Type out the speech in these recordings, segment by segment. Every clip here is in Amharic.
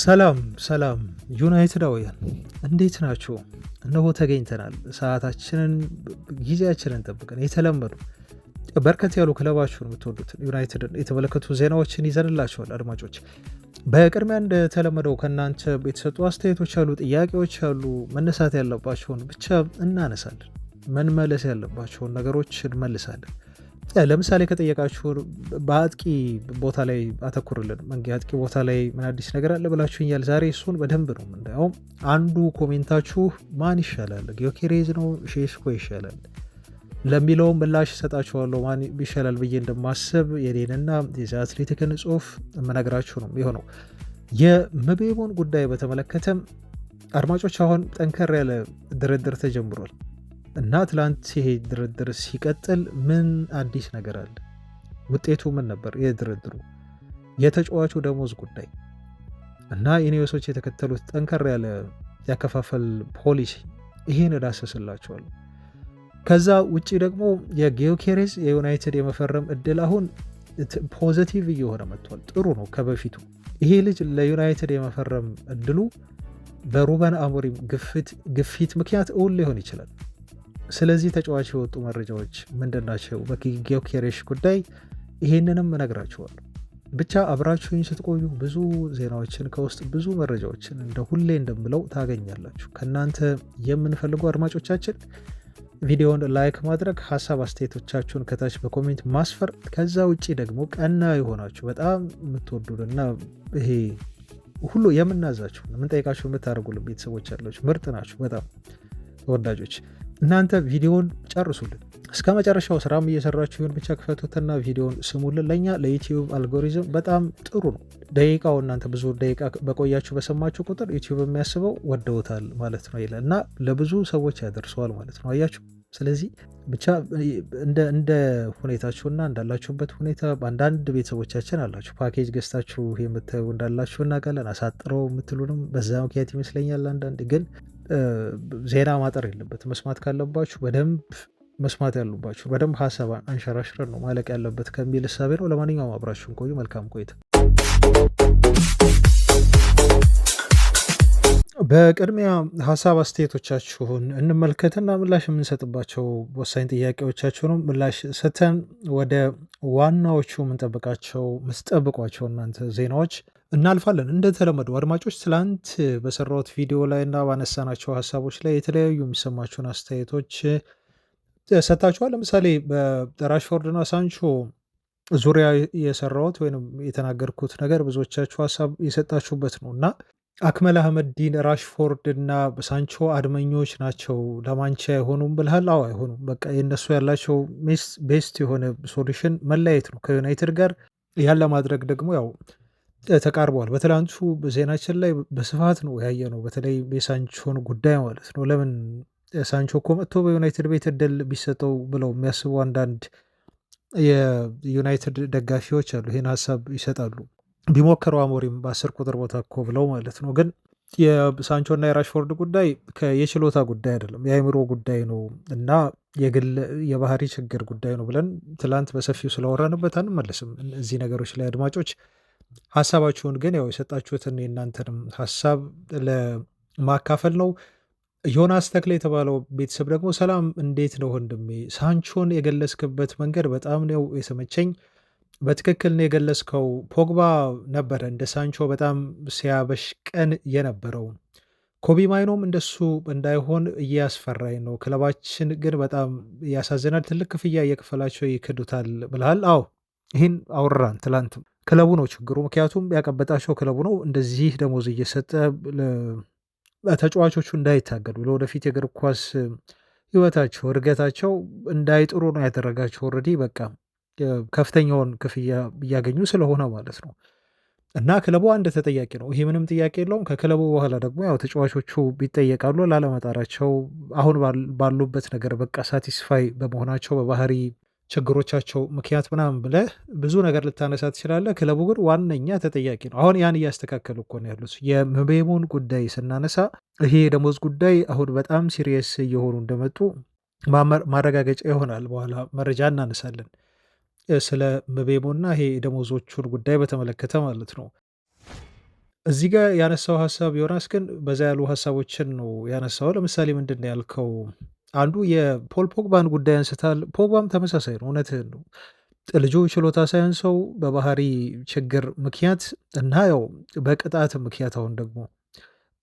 ሰላም ሰላም ዩናይትዳውያን እንዴት ናችሁ? እነሆ ተገኝተናል። ሰዓታችንን ጊዜያችንን ጠብቀን የተለመዱ በርከት ያሉ ክለባችሁን የምትወዱትን ዩናይትድን የተመለከቱ ዜናዎችን ይዘንላችኋል። አድማጮች በቅድሚያ እንደተለመደው ከእናንተ የተሰጡ አስተያየቶች አሉ፣ ጥያቄዎች አሉ። መነሳት ያለባቸውን ብቻ እናነሳለን፣ መመለስ ያለባቸውን ነገሮች እንመልሳለን። ለምሳሌ ከጠየቃችሁ በአጥቂ ቦታ ላይ አተኩርልን፣ መንጌ አጥቂ ቦታ ላይ ምን አዲስ ነገር አለ ብላችሁኛል። ዛሬ እሱን በደንብ ነው የምናየው። አንዱ ኮሜንታችሁ ማን ይሻላል ጊዮኬሬዝ ነው ሼሽኮ ይሻላል ለሚለውም ምላሽ እሰጣችኋለሁ። ማን ይሻላል ብዬ እንደማስብ የኔንና የዚ አትሌቲክን ጽሁፍ የምነግራችሁ ነው የሆነው። የምቤሞን ጉዳይ በተመለከተም አድማጮች አሁን ጠንከር ያለ ድርድር ተጀምሯል እና ትላንት ይሄ ድርድር ሲቀጥል ምን አዲስ ነገር አለ? ውጤቱ ምን ነበር? የድርድሩ የተጫዋቹ ደሞዝ ጉዳይ እና ኢኔዮሶች የተከተሉት ጠንከር ያለ ያከፋፈል ፖሊሲ፣ ይሄን እዳሰስላችኋለሁ። ከዛ ውጪ ደግሞ የጊዮኬሬዝ የዩናይትድ የመፈረም እድል አሁን ፖዘቲቭ እየሆነ መጥቷል። ጥሩ ነው ከበፊቱ። ይሄ ልጅ ለዩናይትድ የመፈረም እድሉ በሩበን አሞሪም ግፊት ምክንያት እውን ሊሆን ይችላል። ስለዚህ ተጫዋች የወጡ መረጃዎች ምንድናቸው? በጊዮኬሬሽ ጉዳይ ይሄንንም እነግራችኋለሁ። ብቻ አብራችሁኝ ስትቆዩ ብዙ ዜናዎችን ከውስጥ ብዙ መረጃዎችን እንደ ሁሌ እንደምለው ታገኛላችሁ። ከእናንተ የምንፈልጉ አድማጮቻችን ቪዲዮውን ላይክ ማድረግ፣ ሀሳብ አስተያየቶቻችሁን ከታች በኮሜንት ማስፈር። ከዛ ውጭ ደግሞ ቀና የሆናችሁ በጣም የምትወዱንና ይሄ ሁሉ የምናዛችሁ የምንጠይቃችሁ የምታደርጉልን ቤተሰቦች ያላችሁ ምርጥ ናችሁ፣ በጣም ተወዳጆች። እናንተ ቪዲዮን ጨርሱልን እስከ መጨረሻው። ስራም እየሰራችሁ ይሁን ብቻ ክፈቱትና ቪዲዮን ስሙልን። ለእኛ ለዩቲዩብ አልጎሪዝም በጣም ጥሩ ነው። ደቂቃው እናንተ ብዙ ደቂቃ በቆያችሁ በሰማችሁ ቁጥር ዩቲዩብ የሚያስበው ወደውታል ማለት ነው ይላል እና ለብዙ ሰዎች ያደርሰዋል ማለት ነው። አያችሁ። ስለዚህ ብቻ እንደ ሁኔታችሁና እንዳላችሁበት ሁኔታ በአንዳንድ ቤተሰቦቻችን አላችሁ ፓኬጅ ገዝታችሁ የምታዩ እንዳላችሁ እናውቃለን። አሳጥረው የምትሉንም በዛ ምክንያት ይመስለኛል። አንዳንድ ግን ዜና ማጠር የለበት። መስማት ካለባችሁ በደንብ መስማት ያሉባችሁ በደንብ ሀሳብ አንሸራሽረን ነው ማለቅ ያለበት ከሚል እሳቤ ነው። ለማንኛውም አብራችሁን ቆዩ። መልካም ቆይታ። በቅድሚያ ሀሳብ አስተያየቶቻችሁን እንመልከትና ምላሽ የምንሰጥባቸው ወሳኝ ጥያቄዎቻችሁንም ምላሽ ሰተን ወደ ዋናዎቹ የምንጠብቋቸው እናንተ ዜናዎች እናልፋለን። እንደተለመደው አድማጮች ትላንት በሰራሁት ቪዲዮ ላይ እና ባነሳናቸው ሀሳቦች ላይ የተለያዩ የሚሰማችሁን አስተያየቶች ሰጥታችኋል። ለምሳሌ በራሽፎርድና ሳንቾ ዙሪያ የሰራሁት ወይም የተናገርኩት ነገር ብዙዎቻችሁ ሀሳብ የሰጣችሁበት ነው እና አክመል አህመዲን ራሽፎርድ እና ሳንቾ አድመኞች ናቸው ለማንቻ አይሆኑም ብልሃል። አዎ አይሆኑም። በቃ የነሱ ያላቸው ቤስት የሆነ ሶሉሽን መለያየት ነው ከዩናይትድ ጋር። ያን ለማድረግ ደግሞ ያው ተቃርበዋል። በትላንቱ ዜናችን ላይ በስፋት ነው ያየ ነው። በተለይ የሳንቾን ጉዳይ ማለት ነው። ለምን ሳንቾ እኮ መጥቶ በዩናይትድ ቤት እድል ቢሰጠው ብለው የሚያስቡ አንዳንድ የዩናይትድ ደጋፊዎች አሉ። ይህን ሀሳብ ይሰጣሉ። ቢሞክረው አሞሪም በ10 ቁጥር ቦታ እኮ ብለው ማለት ነው። ግን የሳንቾና የራሽፎርድ ጉዳይ የችሎታ ጉዳይ አይደለም፣ የአእምሮ ጉዳይ ነው እና የግል የባህሪ ችግር ጉዳይ ነው ብለን ትላንት በሰፊው ስለወራንበት አንመለስም እዚህ ነገሮች ላይ። አድማጮች ሀሳባችሁን ግን ያው የሰጣችሁትን የእናንተንም ሀሳብ ለማካፈል ነው። ዮናስ ተክለ የተባለው ቤተሰብ ደግሞ ሰላም እንዴት ነው ወንድሜ? ሳንቾን የገለጽክበት መንገድ በጣም ነው የተመቸኝ። በትክክል ነው የገለጽከው። ፖግባ ነበረ እንደ ሳንቾ በጣም ሲያበሽቀን የነበረው። ኮቢ ማይኖም እንደሱ እንዳይሆን እያስፈራኝ ነው። ክለባችን ግን በጣም ያሳዝናል። ትልቅ ክፍያ እየከፈላቸው ይክዱታል ብልሃል። አዎ ይህን አውራን ትላንት። ክለቡ ነው ችግሩ። ምክንያቱም ያቀበጣቸው ክለቡ ነው። እንደዚህ ደሞዝ እየሰጠ ተጫዋቾቹ እንዳይታገዱ ለወደፊት የእግር ኳስ ህይወታቸው እድገታቸው እንዳይጥሩ ነው ያደረጋቸው። ኦልሬዲ በቃ ከፍተኛውን ክፍያ እያገኙ ስለሆነ ማለት ነው። እና ክለቡ አንድ ተጠያቂ ነው። ይሄ ምንም ጥያቄ የለውም። ከክለቡ በኋላ ደግሞ ያው ተጫዋቾቹ ቢጠየቃሉ ላለመጣራቸው፣ አሁን ባሉበት ነገር በቃ ሳቲስፋይ በመሆናቸው በባህሪ ችግሮቻቸው ምክንያት ምናምን ብለህ ብዙ ነገር ልታነሳ ትችላለህ። ክለቡ ግን ዋነኛ ተጠያቂ ነው። አሁን ያን እያስተካከሉ እኮ ነው ያሉት። የምቤሞን ጉዳይ ስናነሳ ይሄ ደሞዝ ጉዳይ አሁን በጣም ሲሪየስ እየሆኑ እንደመጡ ማረጋገጫ ይሆናል። በኋላ መረጃ እናነሳለን ስለ ምቤሞና ይሄ ደሞዞቹን ጉዳይ በተመለከተ ማለት ነው። እዚህ ጋር ያነሳው ሀሳብ ዮናስ ግን በዛ ያሉ ሀሳቦችን ነው ያነሳው። ለምሳሌ ምንድን ነው ያልከው? አንዱ የፖል ፖግባን ጉዳይ አንስታል። ፖግባም ተመሳሳይ ነው። እውነትህን ነው። ልጁ ችሎታ ሳያንሰው በባህሪ ችግር ምክንያት እና ያው በቅጣት ምክንያት አሁን ደግሞ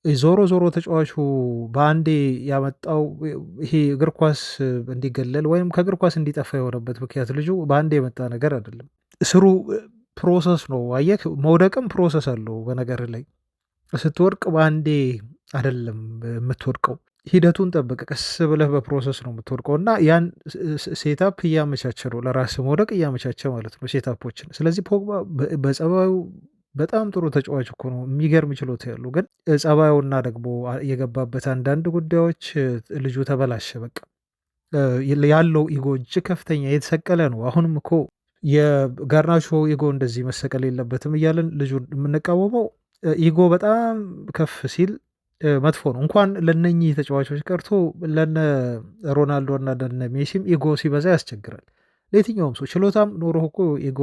ዞሮ ዞሮ ተጫዋቹ በአንዴ ያመጣው ይሄ እግር ኳስ እንዲገለል ወይም ከእግር ኳስ እንዲጠፋ የሆነበት ምክንያት ልጁ በአንዴ የመጣ ነገር አይደለም። ስሩ ፕሮሰስ ነው። አየህ፣ መውደቅም ፕሮሰስ አለው። በነገር ላይ ስትወድቅ በአንዴ አይደለም የምትወድቀው። ሂደቱን ጠብቅ፣ ቀስ ብለህ በፕሮሰስ ነው የምትወድቀው እና ያን ሴታፕ እያመቻቸ ነው ለራስ መውደቅ እያመቻቸ ማለት ነው ሴታፖችን። ስለዚህ ፖግባ በጸባዩ በጣም ጥሩ ተጫዋች እኮ ነው። የሚገርም ችሎታ ያለው ግን ጸባዩና ደግሞ የገባበት አንዳንድ ጉዳዮች ልጁ ተበላሸ። በቃ ያለው ኢጎ እጅግ ከፍተኛ የተሰቀለ ነው። አሁንም እኮ የጋርናቾ ኢጎ እንደዚህ መሰቀል የለበትም እያለን ልጁን የምንቃወመው ኢጎ በጣም ከፍ ሲል መጥፎ ነው። እንኳን ለነኚህ ተጫዋቾች ቀርቶ ለነ ሮናልዶ እና ለነ ሜሲም ኢጎ ሲበዛ ያስቸግራል። ለየትኛውም ሰው ችሎታም ኖሮ እኮ ኢጎ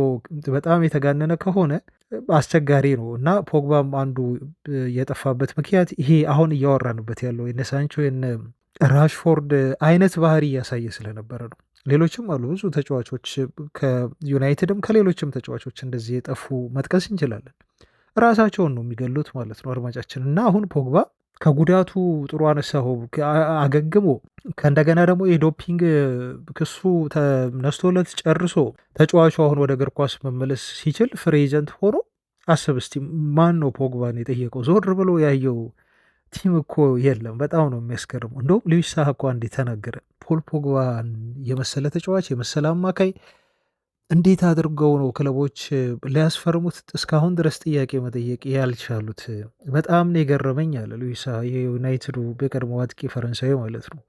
በጣም የተጋነነ ከሆነ አስቸጋሪ ነው እና ፖግባም አንዱ የጠፋበት ምክንያት ይሄ አሁን እያወራንበት ያለው የነ ሳንቾ የነ ራሽፎርድ አይነት ባህሪ እያሳየ ስለነበረ ነው። ሌሎችም አሉ ብዙ ተጫዋቾች ከዩናይትድም ከሌሎችም ተጫዋቾች እንደዚህ የጠፉ መጥቀስ እንችላለን። ራሳቸውን ነው የሚገሉት ማለት ነው አድማጫችን። እና አሁን ፖግባ ከጉዳቱ ጥሩ አነሳሁ አገግሞ ከእንደገና ደግሞ የዶፒንግ ክሱ ተነስቶለት ጨርሶ ተጫዋቹ አሁን ወደ እግር ኳስ መመለስ ሲችል ፍሪ ኤጀንት ሆኖ አስብ እስቲ ማን ነው ፖግባን የጠየቀው? ዞር ብሎ ያየው ቲም እኮ የለም። በጣም ነው የሚያስገርመው። እንደውም ሉዊስ ሳህ እኮ አንዴ ተናገረ። ፖል ፖግባን የመሰለ ተጫዋች የመሰለ አማካይ እንዴት አድርገው ነው ክለቦች ሊያስፈርሙት እስካሁን ድረስ ጥያቄ መጠየቅ ያልቻሉት? በጣም ነው የገረመኝ አለ ሉዊስ ሳህ፣ የዩናይትዱ በቀድሞ አጥቂ ፈረንሳዊ ማለት ነው።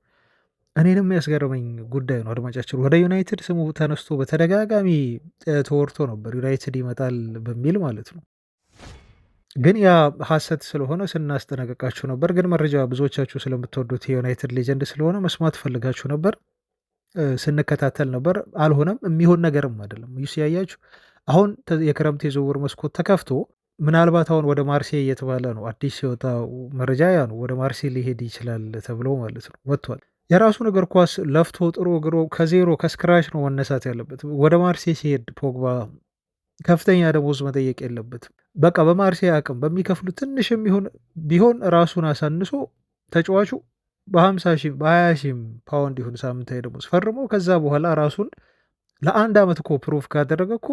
እኔንም ያስገረመኝ ጉዳይ ነው አድማጫችን። ወደ ዩናይትድ ስሙ ተነስቶ በተደጋጋሚ ተወርቶ ነበር ዩናይትድ ይመጣል በሚል ማለት ነው። ግን ያ ሐሰት ስለሆነ ስናስጠነቀቃችሁ ነበር። ግን መረጃ ብዙዎቻችሁ ስለምትወዱት የዩናይትድ ሌጀንድ ስለሆነ መስማት ፈልጋችሁ ነበር፣ ስንከታተል ነበር። አልሆነም፣ የሚሆን ነገርም አይደለም። ያያችሁ አሁን የክረምት የዝውውር መስኮት ተከፍቶ ምናልባት አሁን ወደ ማርሴይ እየተባለ ነው። አዲስ የወጣው መረጃ ያ ነው። ወደ ማርሴይ ሊሄድ ይችላል ተብሎ ማለት ነው ወጥቷል። የራሱን እግር ኳስ ለፍቶ ጥሮ ግሮ ከዜሮ ከስክራች ነው መነሳት ያለበት። ወደ ማርሴይ ሲሄድ ፖግባ ከፍተኛ ደሞዝ መጠየቅ የለበትም። በቃ በማርሴይ አቅም በሚከፍሉ ትንሽም ቢሆን ራሱን አሳንሶ ተጫዋቹ በ50 ሺህ በ20 ሺህ ፓውንድ ይሁን ሳምንታዊ ደሞዝ ፈርሞ ከዛ በኋላ ራሱን ለአንድ ዓመት እኮ ፕሩፍ ካደረገ እኮ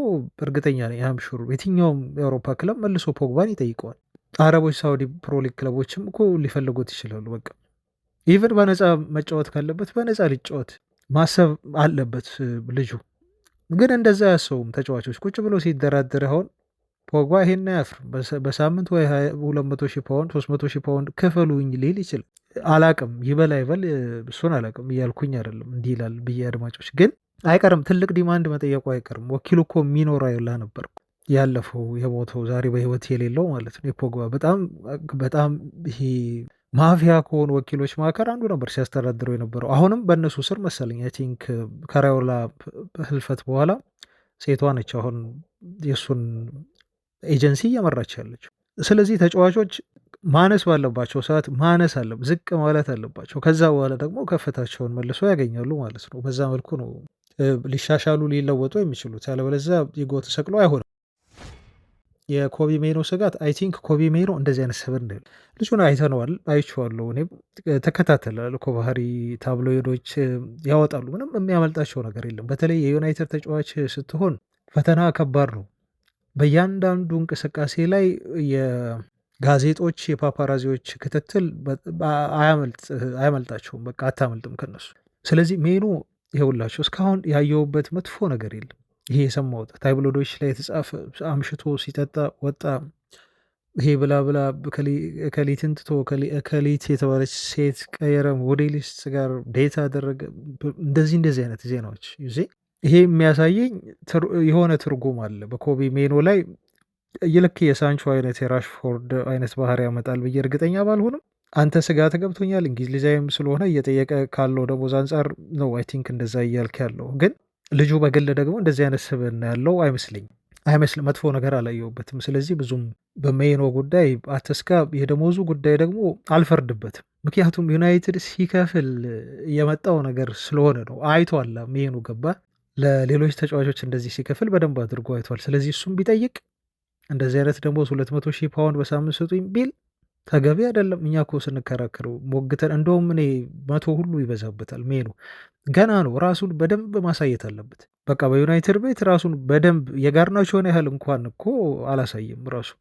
እርግጠኛ ነኝ አምሹር የትኛውም የአውሮፓ ክለብ መልሶ ፖግባን ይጠይቀዋል። አረቦች፣ ሳውዲ ፕሮሊግ ክለቦችም እኮ ሊፈልጉት ይችላሉ። በቃ ኢቨን በነፃ መጫወት ካለበት በነፃ ሊጫወት ማሰብ አለበት ልጁ። ግን እንደዛ ያሰውም ተጫዋቾች ቁጭ ብሎ ሲደራደር አሁን ፖግባ ይሄን አያፍርም። በሳምንት ወይ 200 ሺህ ፓውንድ 300 ሺህ ፓውንድ ክፈሉኝ ሊል ይችላል። አላቅም ይበል አይበል እሱን አላቅም እያልኩኝ አይደለም እንዲህ ይላል ብዬ አድማጮች፣ ግን አይቀርም ትልቅ ዲማንድ መጠየቁ አይቀርም። ወኪሉ እኮ የሚኖረው አይላ ነበር ያለፈው የሞተው ዛሬ በህይወት የሌለው ማለት ነው። የፖግባ በጣም ይሄ ማፊያ ከሆኑ ወኪሎች መካከል አንዱ ነበር ሲያስተዳድረው የነበረው። አሁንም በእነሱ ስር መሰለኝ አይ ቲንክ ከራዮላ ህልፈት በኋላ ሴቷ ነች አሁን የእሱን ኤጀንሲ እየመራች ያለችው። ስለዚህ ተጫዋቾች ማነስ ባለባቸው ሰዓት ማነስ አለ ዝቅ ማለት አለባቸው። ከዛ በኋላ ደግሞ ከፍታቸውን መልሶ ያገኛሉ ማለት ነው። በዛ መልኩ ነው ሊሻሻሉ ሊለወጡ የሚችሉት። ያለበለዚያ ኢጎ ተሰቅሎ አይሆንም። የኮቢ ሜኖ ስጋት አይ ቲንክ ኮቢ ሜኖ እንደዚህ አይነት ሰብር እንደ ልጁን አይተነዋል፣ አይቼዋለሁ። እኔም ተከታተላለሁ። ባህሪ ታብሎይዶች ያወጣሉ። ምንም የሚያመልጣቸው ነገር የለም። በተለይ የዩናይትድ ተጫዋች ስትሆን ፈተና ከባድ ነው። በእያንዳንዱ እንቅስቃሴ ላይ የጋዜጦች የፓፓራዚዎች ክትትል አያመልጣቸውም። በቃ አታመልጥም ከነሱ። ስለዚህ ሜኑ ይኸውላቸው እስካሁን ያየውበት መጥፎ ነገር የለም። ይሄ የሰማሁት ታይብሎዶች ላይ የተጻፈ አምሽቶ ሲጠጣ ወጣ፣ ይሄ ብላ ብላ ከሊትን ትቶ ከሊት የተባለች ሴት ቀየረ፣ ሞዴሊስት ጋር ዴታ አደረገ፣ እንደዚህ አይነት ዜናዎች ይሄ የሚያሳየኝ የሆነ ትርጉም አለ በኮቢ ሜኖ ላይ። ይልክ የሳንቾ አይነት የራሽፎርድ አይነት ባህሪ ያመጣል ብዬ እርግጠኛ ባልሆንም አንተ ስጋት ገብቶኛል። እንግሊዛዊም ስለሆነ እየጠየቀ ካለው ደሞዝ አንጻር ነው አይ ቲንክ እንደዛ እያልክ ያለው። ግን ልጁ በግል ደግሞ እንደዚህ አይነት ስብዕና ያለው አይመስለኝም። አይመስልም። መጥፎ ነገር አላየሁበትም። ስለዚህ ብዙም በሜኖ ጉዳይ አትስጋ። የደሞዙ ጉዳይ ደግሞ አልፈርድበትም። ምክንያቱም ዩናይትድ ሲከፍል የመጣው ነገር ስለሆነ ነው። አይቷል። ሜኑ ገባ ለሌሎች ተጫዋቾች እንደዚህ ሲከፍል በደንብ አድርጎ አይቷል። ስለዚህ እሱም ቢጠይቅ እንደዚህ አይነት ደሞዝ 200,000 ፓውንድ በሳምንት ስጡኝ ቢል ተገቢ አይደለም። እኛ እኮ ስንከራከረው ሞግተን እንደውም እኔ 100 ሁሉ ይበዛበታል። ሜኑ ገና ነው። ራሱን በደንብ ማሳየት አለበት። በቃ በዩናይትድ ቤት ራሱን በደንብ የጋርናቾን ያህል እንኳን እኮ አላሳየም። ራሱ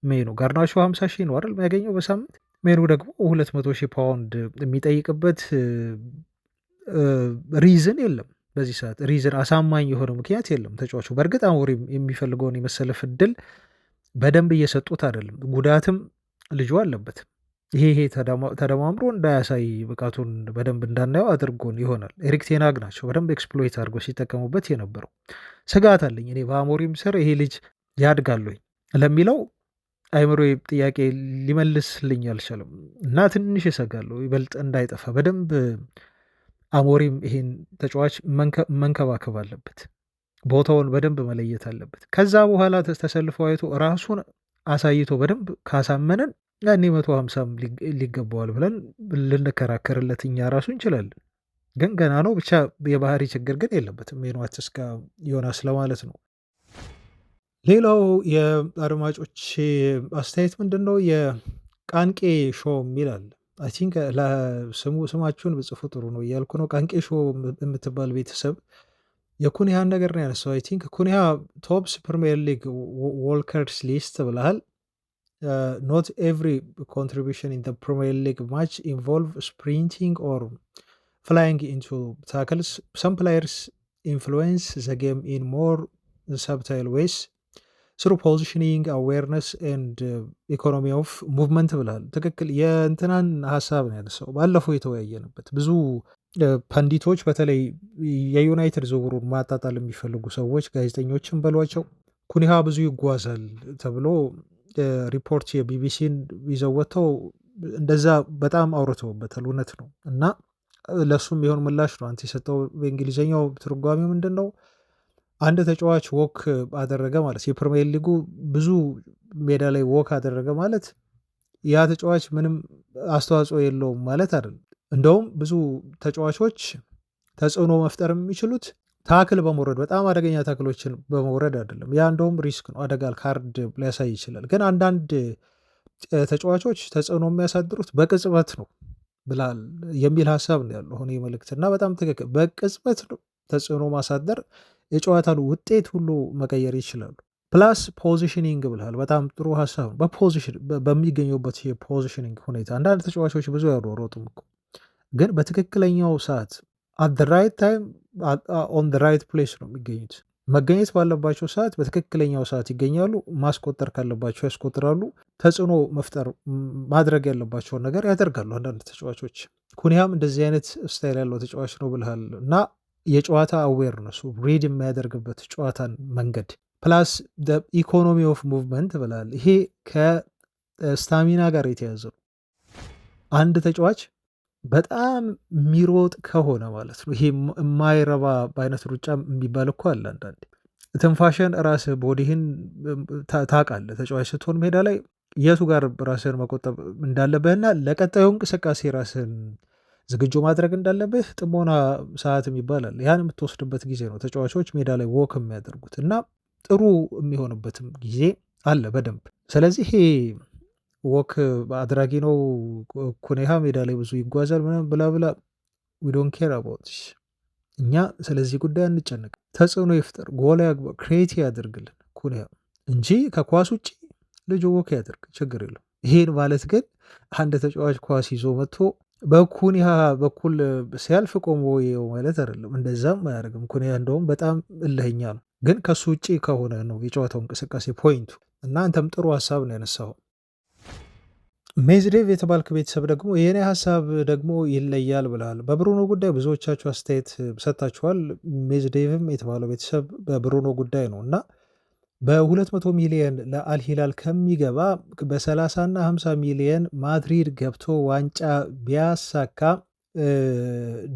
ሜኑ ጋርናቾ 50,000 ነው አይደል የሚያገኘው በሳምንት። ሜኑ ደግሞ 200,000 ፓውንድ የሚጠይቅበት ሪዝን የለም። በዚህ ሰዓት ሪዝን አሳማኝ የሆነ ምክንያት የለም። ተጫዋቹ በእርግጥ አሞሪም የሚፈልገውን የመሰለፍ እድል በደንብ እየሰጡት አይደለም። ጉዳትም ልጁ አለበት። ይሄ ተደማምሮ እንዳያሳይ ብቃቱን በደንብ እንዳናየው አድርጎን ይሆናል። ኤሪክ ቴናግ ናቸው በደንብ ኤክስፕሎይት አድርጎ ሲጠቀሙበት የነበረው። ስጋት አለኝ እኔ በአሞሪም ስር ይሄ ልጅ ያድጋለኝ ለሚለው አይምሮ ጥያቄ ሊመልስልኝ አልቻለም እና ትንሽ እሰጋለሁ ይበልጥ እንዳይጠፋ። በደንብ አሞሪም ይሄን ተጫዋች መንከባከብ አለበት። ቦታውን በደንብ መለየት አለበት። ከዛ በኋላ ተሰልፎ አይቶ ራሱን አሳይቶ በደንብ ካሳመነን ያኔ 150ም ሊገባዋል ብለን ልንከራከርለት እኛ ራሱ እንችላለን። ግን ገና ነው። ብቻ የባህሪ ችግር ግን የለበትም ሜኗትስ ጋር ዮናስ ለማለት ነው። ሌላው የአድማጮች አስተያየት ምንድን ነው? የቃንቄ ሾው የሚል አለ። አይ ቲንክ ስማችሁን ብጽፉ ጥሩ ነው እያልኩ ነው። ቃንቄ ሾው የምትባል ቤተሰብ የኩኒሃን ነገር ነው ያነሳው። አይ ቲንክ ኩኒሃ ቶፕስ ፕሪሚየር ሊግ ዎልከርስ ሊስት ብለሃል። ኖት ኤቭሪ ኮንትሪቢሽን ኢን ፕሪሚየር ሊግ ማች ኢንቮልቭ ስፕሪንቲንግ ኦር ፍላይንግ ኢንቱ ታክልስ ሰም ፕላየርስ ኢንፍሉዌንስ ዘ ጌም ኢን ሞር ሰብታይል ዌይስ ስሩ ፖዚሽኒንግ አዌርነስ ኤንድ ኢኮኖሚ ኦፍ ሙቭመንት ብላል። ትክክል የእንትናን ሀሳብ ነው ያነሳው። ባለፈው የተወያየንበት ብዙ ፐንዲቶች በተለይ የዩናይትድ ዝውውሩን ማጣጣል የሚፈልጉ ሰዎች ጋዜጠኞችን በሏቸው ኩኒሃ ብዙ ይጓዛል ተብሎ ሪፖርት የቢቢሲን ይዘው ወጥተው እንደዛ በጣም አውርተውበታል። እውነት ነው እና ለሱም የሆን ምላሽ ነው አንተ የሰጠው። በእንግሊዝኛው ትርጓሜ ምንድን ነው? አንድ ተጫዋች ወክ አደረገ ማለት የፕሪሚየር ሊጉ ብዙ ሜዳ ላይ ወክ አደረገ ማለት ያ ተጫዋች ምንም አስተዋጽኦ የለውም ማለት አይደለም። እንደውም ብዙ ተጫዋቾች ተጽዕኖ መፍጠር የሚችሉት ታክል በመውረድ በጣም አደገኛ ታክሎችን በመውረድ አይደለም። ያ እንደውም ሪስክ ነው፣ አደጋል ካርድ ሊያሳይ ይችላል። ግን አንዳንድ ተጫዋቾች ተጽዕኖ የሚያሳድሩት በቅጽበት ነው ብላል የሚል ሀሳብ ነው ያለው ሆነ መልእክትና በጣም ትክክል። በቅጽበት ነው ተጽዕኖ ማሳደር የጨዋታን ውጤት ሁሉ መቀየር ይችላሉ። ፕላስ ፖዚሽኒንግ ብልሃል በጣም ጥሩ ሀሳብ ነው። በሚገኙበት የፖዚሽኒንግ ሁኔታ አንዳንድ ተጫዋቾች ብዙ ያሮሮጡም እኮ ግን በትክክለኛው ሰዓት አት ራይት ታይም ኦን ራይት ፕሌስ ነው የሚገኙት። መገኘት ባለባቸው ሰዓት በትክክለኛው ሰዓት ይገኛሉ። ማስቆጠር ካለባቸው ያስቆጥራሉ። ተጽዕኖ መፍጠር ማድረግ ያለባቸውን ነገር ያደርጋሉ አንዳንድ ተጫዋቾች። ኩኒሃም እንደዚህ አይነት ስታይል ያለው ተጫዋች ነው ብልሃል እና የጨዋታ አዌርነሱ ሪድ የሚያደርግበት ጨዋታን መንገድ ፕላስ ኢኮኖሚ ኦፍ ሙቭመንት ብላል። ይሄ ከስታሚና ጋር የተያዘ ነው። አንድ ተጫዋች በጣም የሚሮጥ ከሆነ ማለት ነው ይሄ የማይረባ በአይነት ሩጫ የሚባል እኮ አለ። አንዳንዴ ትንፋሽን ራስህ ቦዲህን ታውቃለህ። ተጫዋች ስትሆን ሜዳ ላይ የቱ ጋር ራስህን መቆጠብ እንዳለብህና ለቀጣዩ እንቅስቃሴ ራስህን ዝግጁ ማድረግ እንዳለብህ ጥሞና ሰዓት ይባላል። ያን የምትወስድበት ጊዜ ነው ተጫዋቾች ሜዳ ላይ ወክ የሚያደርጉት እና ጥሩ የሚሆንበትም ጊዜ አለ በደንብ። ስለዚህ ይሄ ወክ አድራጊ ነው ኩኔሃ ሜዳ ላይ ብዙ ይጓዛል ብላ ዊ ዶንት ኬር አባውት እኛ ስለዚህ ጉዳይ አንጨነቅ። ተጽዕኖ ይፍጠር፣ ጎል ያግባ፣ ክሬት ያደርግልን ኩኔሃ እንጂ ከኳስ ውጭ ልጁ ወክ ያደርግ ችግር የለው። ይሄን ማለት ግን አንድ ተጫዋች ኳስ ይዞ መጥቶ በኩኒሃ በኩል ሲያልፍ ቆሞ ይኸው ማለት አይደለም። እንደዛም አያደርግም ኩኒሃ። እንደውም በጣም እልህኛ ነው። ግን ከሱ ውጭ ከሆነ ነው የጨዋታው እንቅስቃሴ ፖይንቱ። እና አንተም ጥሩ ሀሳብ ነው ያነሳው። ሜዝዴቭ የተባልክ ቤተሰብ ደግሞ የኔ ሀሳብ ደግሞ ይለያል ብለሃል። በብሩኖ ጉዳይ ብዙዎቻችሁ አስተያየት ሰጥታችኋል። ሜዝዴቭም የተባለው ቤተሰብ በብሩኖ ጉዳይ ነው እና በ200 ሚሊየን ለአልሂላል ከሚገባ በ30 እና 50 ሚሊየን ማድሪድ ገብቶ ዋንጫ ቢያሳካ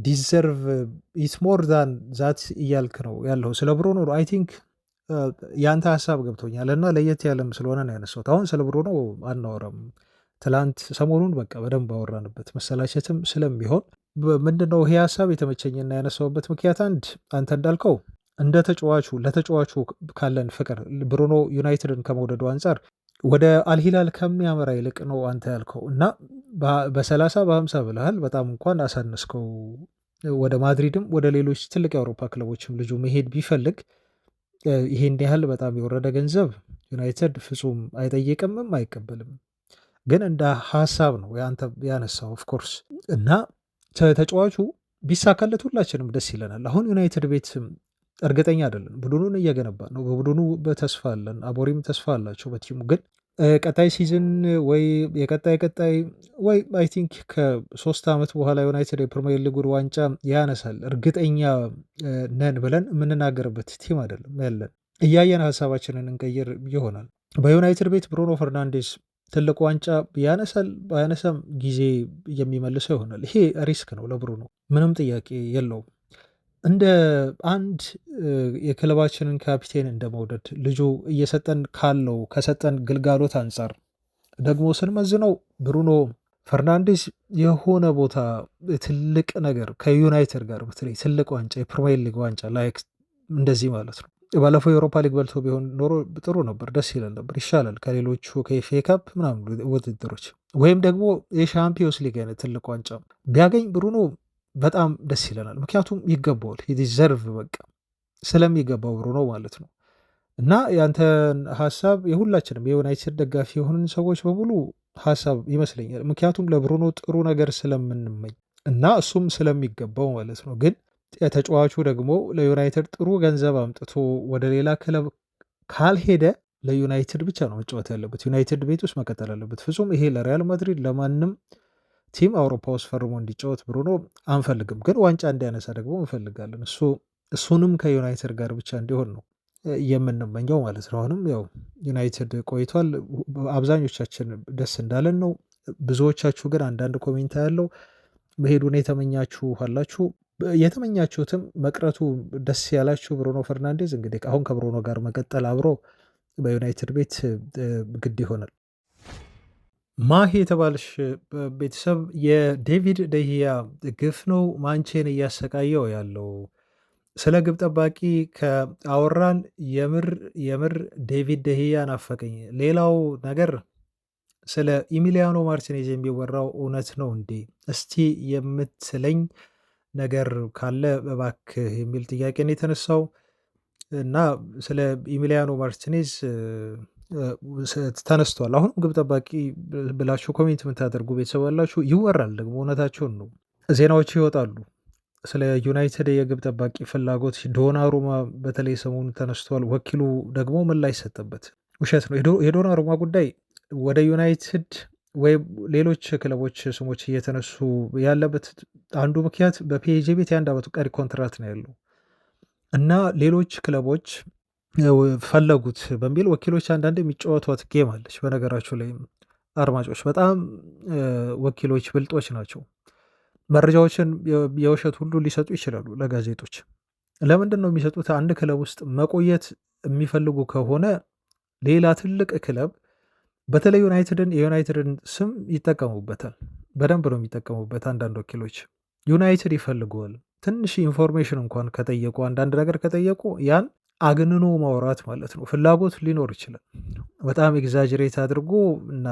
ዲዘርቭ ኢት ሞር ዛን ዛት እያልክ ነው ያለው ስለ ብሩኖ ነው። አይ ቲንክ ያንተ ሀሳብ ገብቶኛል እና ለየት ያለም ስለሆነ ነው ያነሳሁት። አሁን ስለ ብሩኖ አናወራም። ትላንት ሰሞኑን በቃ በደንብ አወራንበት መሰላቸትም ስለሚሆን ምንድነው ይሄ ሀሳብ የተመቸኝና ያነሳሁበት ምክንያት አንድ አንተ እንዳልከው እንደ ተጫዋቹ ለተጫዋቹ ካለን ፍቅር ብሩኖ ዩናይትድን ከመውደዱ አንጻር ወደ አልሂላል ከሚያመራ ይልቅ ነው አንተ ያልከው እና በ30 በ50 ብለሃል። በጣም እንኳን አሳነስከው። ወደ ማድሪድም ወደ ሌሎች ትልቅ የአውሮፓ ክለቦችም ልጁ መሄድ ቢፈልግ ይሄን ያህል በጣም የወረደ ገንዘብ ዩናይትድ ፍጹም አይጠይቅምም አይቀበልም። ግን እንደ ሀሳብ ነው ያንተ ያነሳው ኦፍኮርስ እና ተጫዋቹ ቢሳካለት ሁላችንም ደስ ይለናል። አሁን ዩናይትድ ቤት እርግጠኛ አይደለን። ቡድኑን እየገነባ ነው። በቡድኑ በተስፋ አለን። አቦሪም ተስፋ አላቸው በቲሙ ግን ቀጣይ ሲዝን ወይ የቀጣይ ወይ አይ ቲንክ ከ3 ዓመት በኋላ ዩናይትድ የፕሪሚየር ሊጉን ዋንጫ ያነሳል እርግጠኛ ነን ብለን የምንናገርበት ቲም አይደለም ያለን። እያየን ሀሳባችንን እንቀይር ይሆናል። በዩናይትድ ቤት ብሩኖ ፈርናንዴስ ትልቅ ዋንጫ ያነሳል ባያነሳም ጊዜ የሚመልሰው ይሆናል። ይሄ ሪስክ ነው ለብሩኖ ምንም ጥያቄ የለውም። እንደ አንድ የክለባችንን ካፒቴን እንደመውደድ ልጁ እየሰጠን ካለው ከሰጠን ግልጋሎት አንጻር ደግሞ ስንመዝነው ብሩኖ ፈርናንዴስ የሆነ ቦታ ትልቅ ነገር ከዩናይትድ ጋር በተለይ ትልቅ ዋንጫ የፕሪሚየር ሊግ ዋንጫ ላይክ እንደዚህ ማለት ነው። ባለፈው የአውሮፓ ሊግ በልቶ ቢሆን ኖሮ ጥሩ ነበር፣ ደስ ይለን ነበር፣ ይሻላል ከሌሎቹ ከኤፍኤ ካፕ ምናምን ውድድሮች ወይም ደግሞ የሻምፒዮንስ ሊግ አይነት ትልቅ ዋንጫ ቢያገኝ ብሩኖ በጣም ደስ ይለናል። ምክንያቱም ይገባዋል፣ ዲዘርቭ በቃ ስለሚገባው ብሩኖ ማለት ነው። እና ያንተን ሀሳብ የሁላችንም የዩናይትድ ደጋፊ የሆንን ሰዎች በሙሉ ሀሳብ ይመስለኛል። ምክንያቱም ለብሩኖ ጥሩ ነገር ስለምንመኝ እና እሱም ስለሚገባው ማለት ነው። ግን ተጫዋቹ ደግሞ ለዩናይትድ ጥሩ ገንዘብ አምጥቶ ወደ ሌላ ክለብ ካልሄደ ለዩናይትድ ብቻ ነው መጫወት ያለበት። ዩናይትድ ቤት ውስጥ መቀጠል አለበት። ፍጹም ይሄ ለሪያል ማድሪድ ለማንም ቲም አውሮፓ ውስጥ ፈርሞ እንዲጫወት ብሩኖ አንፈልግም። ግን ዋንጫ እንዲያነሳ ደግሞ እንፈልጋለን። እሱንም ከዩናይትድ ጋር ብቻ እንዲሆን ነው የምንመኘው ማለት ነው። አሁንም ያው ዩናይትድ ቆይቷል። አብዛኞቻችን ደስ እንዳለን ነው። ብዙዎቻችሁ ግን አንዳንድ ኮሜንት ያለው መሄዱን የተመኛችሁ አላችሁ። የተመኛችሁትም መቅረቱ ደስ ያላችሁ ብሩኖ ፈርናንዴዝ እንግዲህ አሁን ከብሩኖ ጋር መቀጠል አብሮ በዩናይትድ ቤት ግድ ይሆናል። ማሂ የተባለሽ ቤተሰብ የዴቪድ ደህያ ግፍ ነው ማንቼን እያሰቃየው ያለው። ስለ ግብ ጠባቂ ከአወራን የምር ዴቪድ ደህያ ናፈቀኝ። ሌላው ነገር ስለ ኢሚሊያኖ ማርቲኔዝ የሚወራው እውነት ነው እንዴ? እስቲ የምትለኝ ነገር ካለ እባክህ የሚል ጥያቄ ነው የተነሳው እና ስለ ኢሚሊያኖ ማርቲኔዝ ተነስቷል። አሁንም ግብ ጠባቂ ብላችሁ ኮሜንት የምታደርጉ ቤተሰብ ያላችሁ ይወራል፣ ደግሞ እውነታቸውን ነው። ዜናዎች ይወጣሉ ስለ ዩናይትድ የግብ ጠባቂ ፍላጎት። ዶናሩማ በተለይ ሰሞኑ ተነስቷል። ወኪሉ ደግሞ ምላሽ ሰጠበት። ውሸት ነው የዶናሩማ ጉዳይ። ወደ ዩናይትድ ወይም ሌሎች ክለቦች ስሞች እየተነሱ ያለበት አንዱ ምክንያት በፒኤስጂ ቤት የ1 ዓመቱ ቀሪ ኮንትራት ነው ያለው እና ሌሎች ክለቦች ፈለጉት በሚል ወኪሎች አንዳንድ የሚጫወቷት ጌም አለች። በነገራችሁ ላይ አድማጮች በጣም ወኪሎች ብልጦች ናቸው። መረጃዎችን የውሸት ሁሉ ሊሰጡ ይችላሉ ለጋዜጦች። ለምንድን ነው የሚሰጡት? አንድ ክለብ ውስጥ መቆየት የሚፈልጉ ከሆነ ሌላ ትልቅ ክለብ በተለይ የዩናይትድን ስም ይጠቀሙበታል። በደንብ ነው የሚጠቀሙበት። አንዳንድ ወኪሎች ዩናይትድ ይፈልገዋል። ትንሽ ኢንፎርሜሽን እንኳን ከጠየቁ አንዳንድ ነገር ከጠየቁ ያን አግንኖ ማውራት ማለት ነው። ፍላጎት ሊኖር ይችላል። በጣም ኤግዛጅሬት አድርጎ እና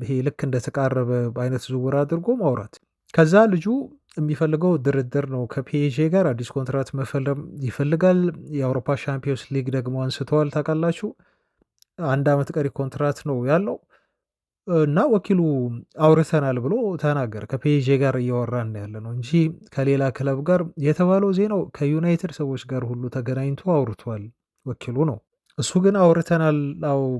ይሄ ልክ እንደተቃረበ አይነት ዝውውር አድርጎ ማውራት። ከዛ ልጁ የሚፈልገው ድርድር ነው። ከፒኤስጂ ጋር አዲስ ኮንትራት መፈለም ይፈልጋል። የአውሮፓ ሻምፒዮንስ ሊግ ደግሞ አንስተዋል ታውቃላችሁ። 1 ዓመት ቀሪ ኮንትራት ነው ያለው እና ወኪሉ አውርተናል ብሎ ተናገር። ከፒኤስጂ ጋር እያወራን ያለ ነው እንጂ ከሌላ ክለብ ጋር የተባለው ዜናው ከዩናይትድ ሰዎች ጋር ሁሉ ተገናኝቶ አውርቷል ወኪሉ ነው። እሱ ግን አውርተናል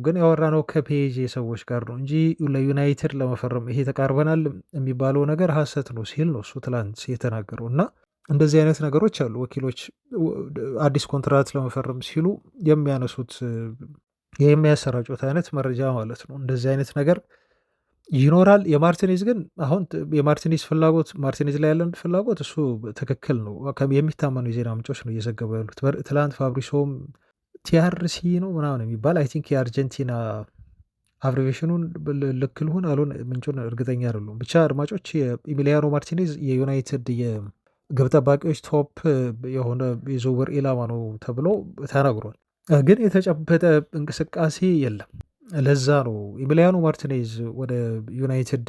ግን ያወራነው ከፒኤስጂ ሰዎች ጋር ነው እንጂ ለዩናይትድ ለመፈረም ይሄ ተቃርበናል የሚባለው ነገር ሐሰት ነው ሲል ነው እሱ ትላንት የተናገረው። እና እንደዚህ አይነት ነገሮች አሉ። ወኪሎች አዲስ ኮንትራት ለመፈረም ሲሉ የሚያነሱት የሚያሰራጩት አይነት መረጃ ማለት ነው። እንደዚህ አይነት ነገር ይኖራል። የማርቲኔዝ ግን አሁን የማርቲኔዝ ፍላጎት ማርቲኔዝ ላይ ያለን ፍላጎት እሱ ትክክል ነው። የሚታመኑ የዜና ምንጮች ነው እየዘገቡ ያሉት። ትላንት ፋብሪሶም ቲአርሲ ነው ምናምን የሚባል አይ ቲንክ የአርጀንቲና አብሬቬሽኑን ልክ ልሁን አልሆን ምንጩን እርግጠኛ አይደሉም። ብቻ አድማጮች የኢሚሊያኖ ማርቲኔዝ የዩናይትድ የግብ ጠባቂዎች ቶፕ የሆነ የዝውውር ኢላማ ነው ተብሎ ተናግሯል። ግን የተጨበጠ እንቅስቃሴ የለም። ለዛ ነው ኢሚሊያኖ ማርቲኔዝ ወደ ዩናይትድ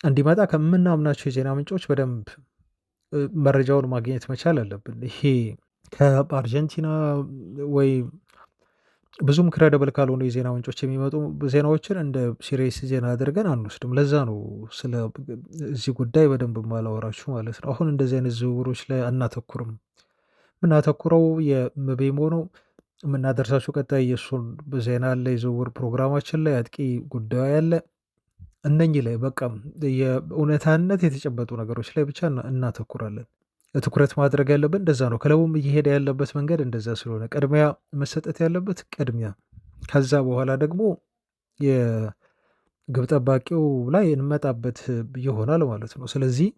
እንዲመጣ ከምናምናቸው የዜና ምንጮች በደንብ መረጃውን ማግኘት መቻል አለብን። ይሄ ከአርጀንቲና ወይ ብዙም ክሬዲብል ካልሆኑ የዜና ምንጮች የሚመጡ ዜናዎችን እንደ ሲሪየስ ዜና አድርገን አንወስድም። ለዛ ነው ስለ እዚህ ጉዳይ በደንብ ማላወራችሁ ማለት ነው። አሁን እንደዚህ አይነት ዝውውሮች ላይ አናተኩርም። የምናተኩረው የምቤሞ ነው። የምናደርሳችሁ ቀጣይ የእሱን ዜና አለ፣ የዝውውር ፕሮግራማችን ላይ አጥቂ ጉዳዩ ያለ እነኚህ ላይ በቃ የእውነታነት የተጨበጡ ነገሮች ላይ ብቻ እናተኩራለን። ትኩረት ማድረግ ያለብን እንደዛ ነው። ክለቡም እየሄደ ያለበት መንገድ እንደዛ ስለሆነ ቅድሚያ መሰጠት ያለበት ቅድሚያ፣ ከዛ በኋላ ደግሞ የግብ ጠባቂው ላይ እንመጣበት ይሆናል ማለት ነው። ስለዚህ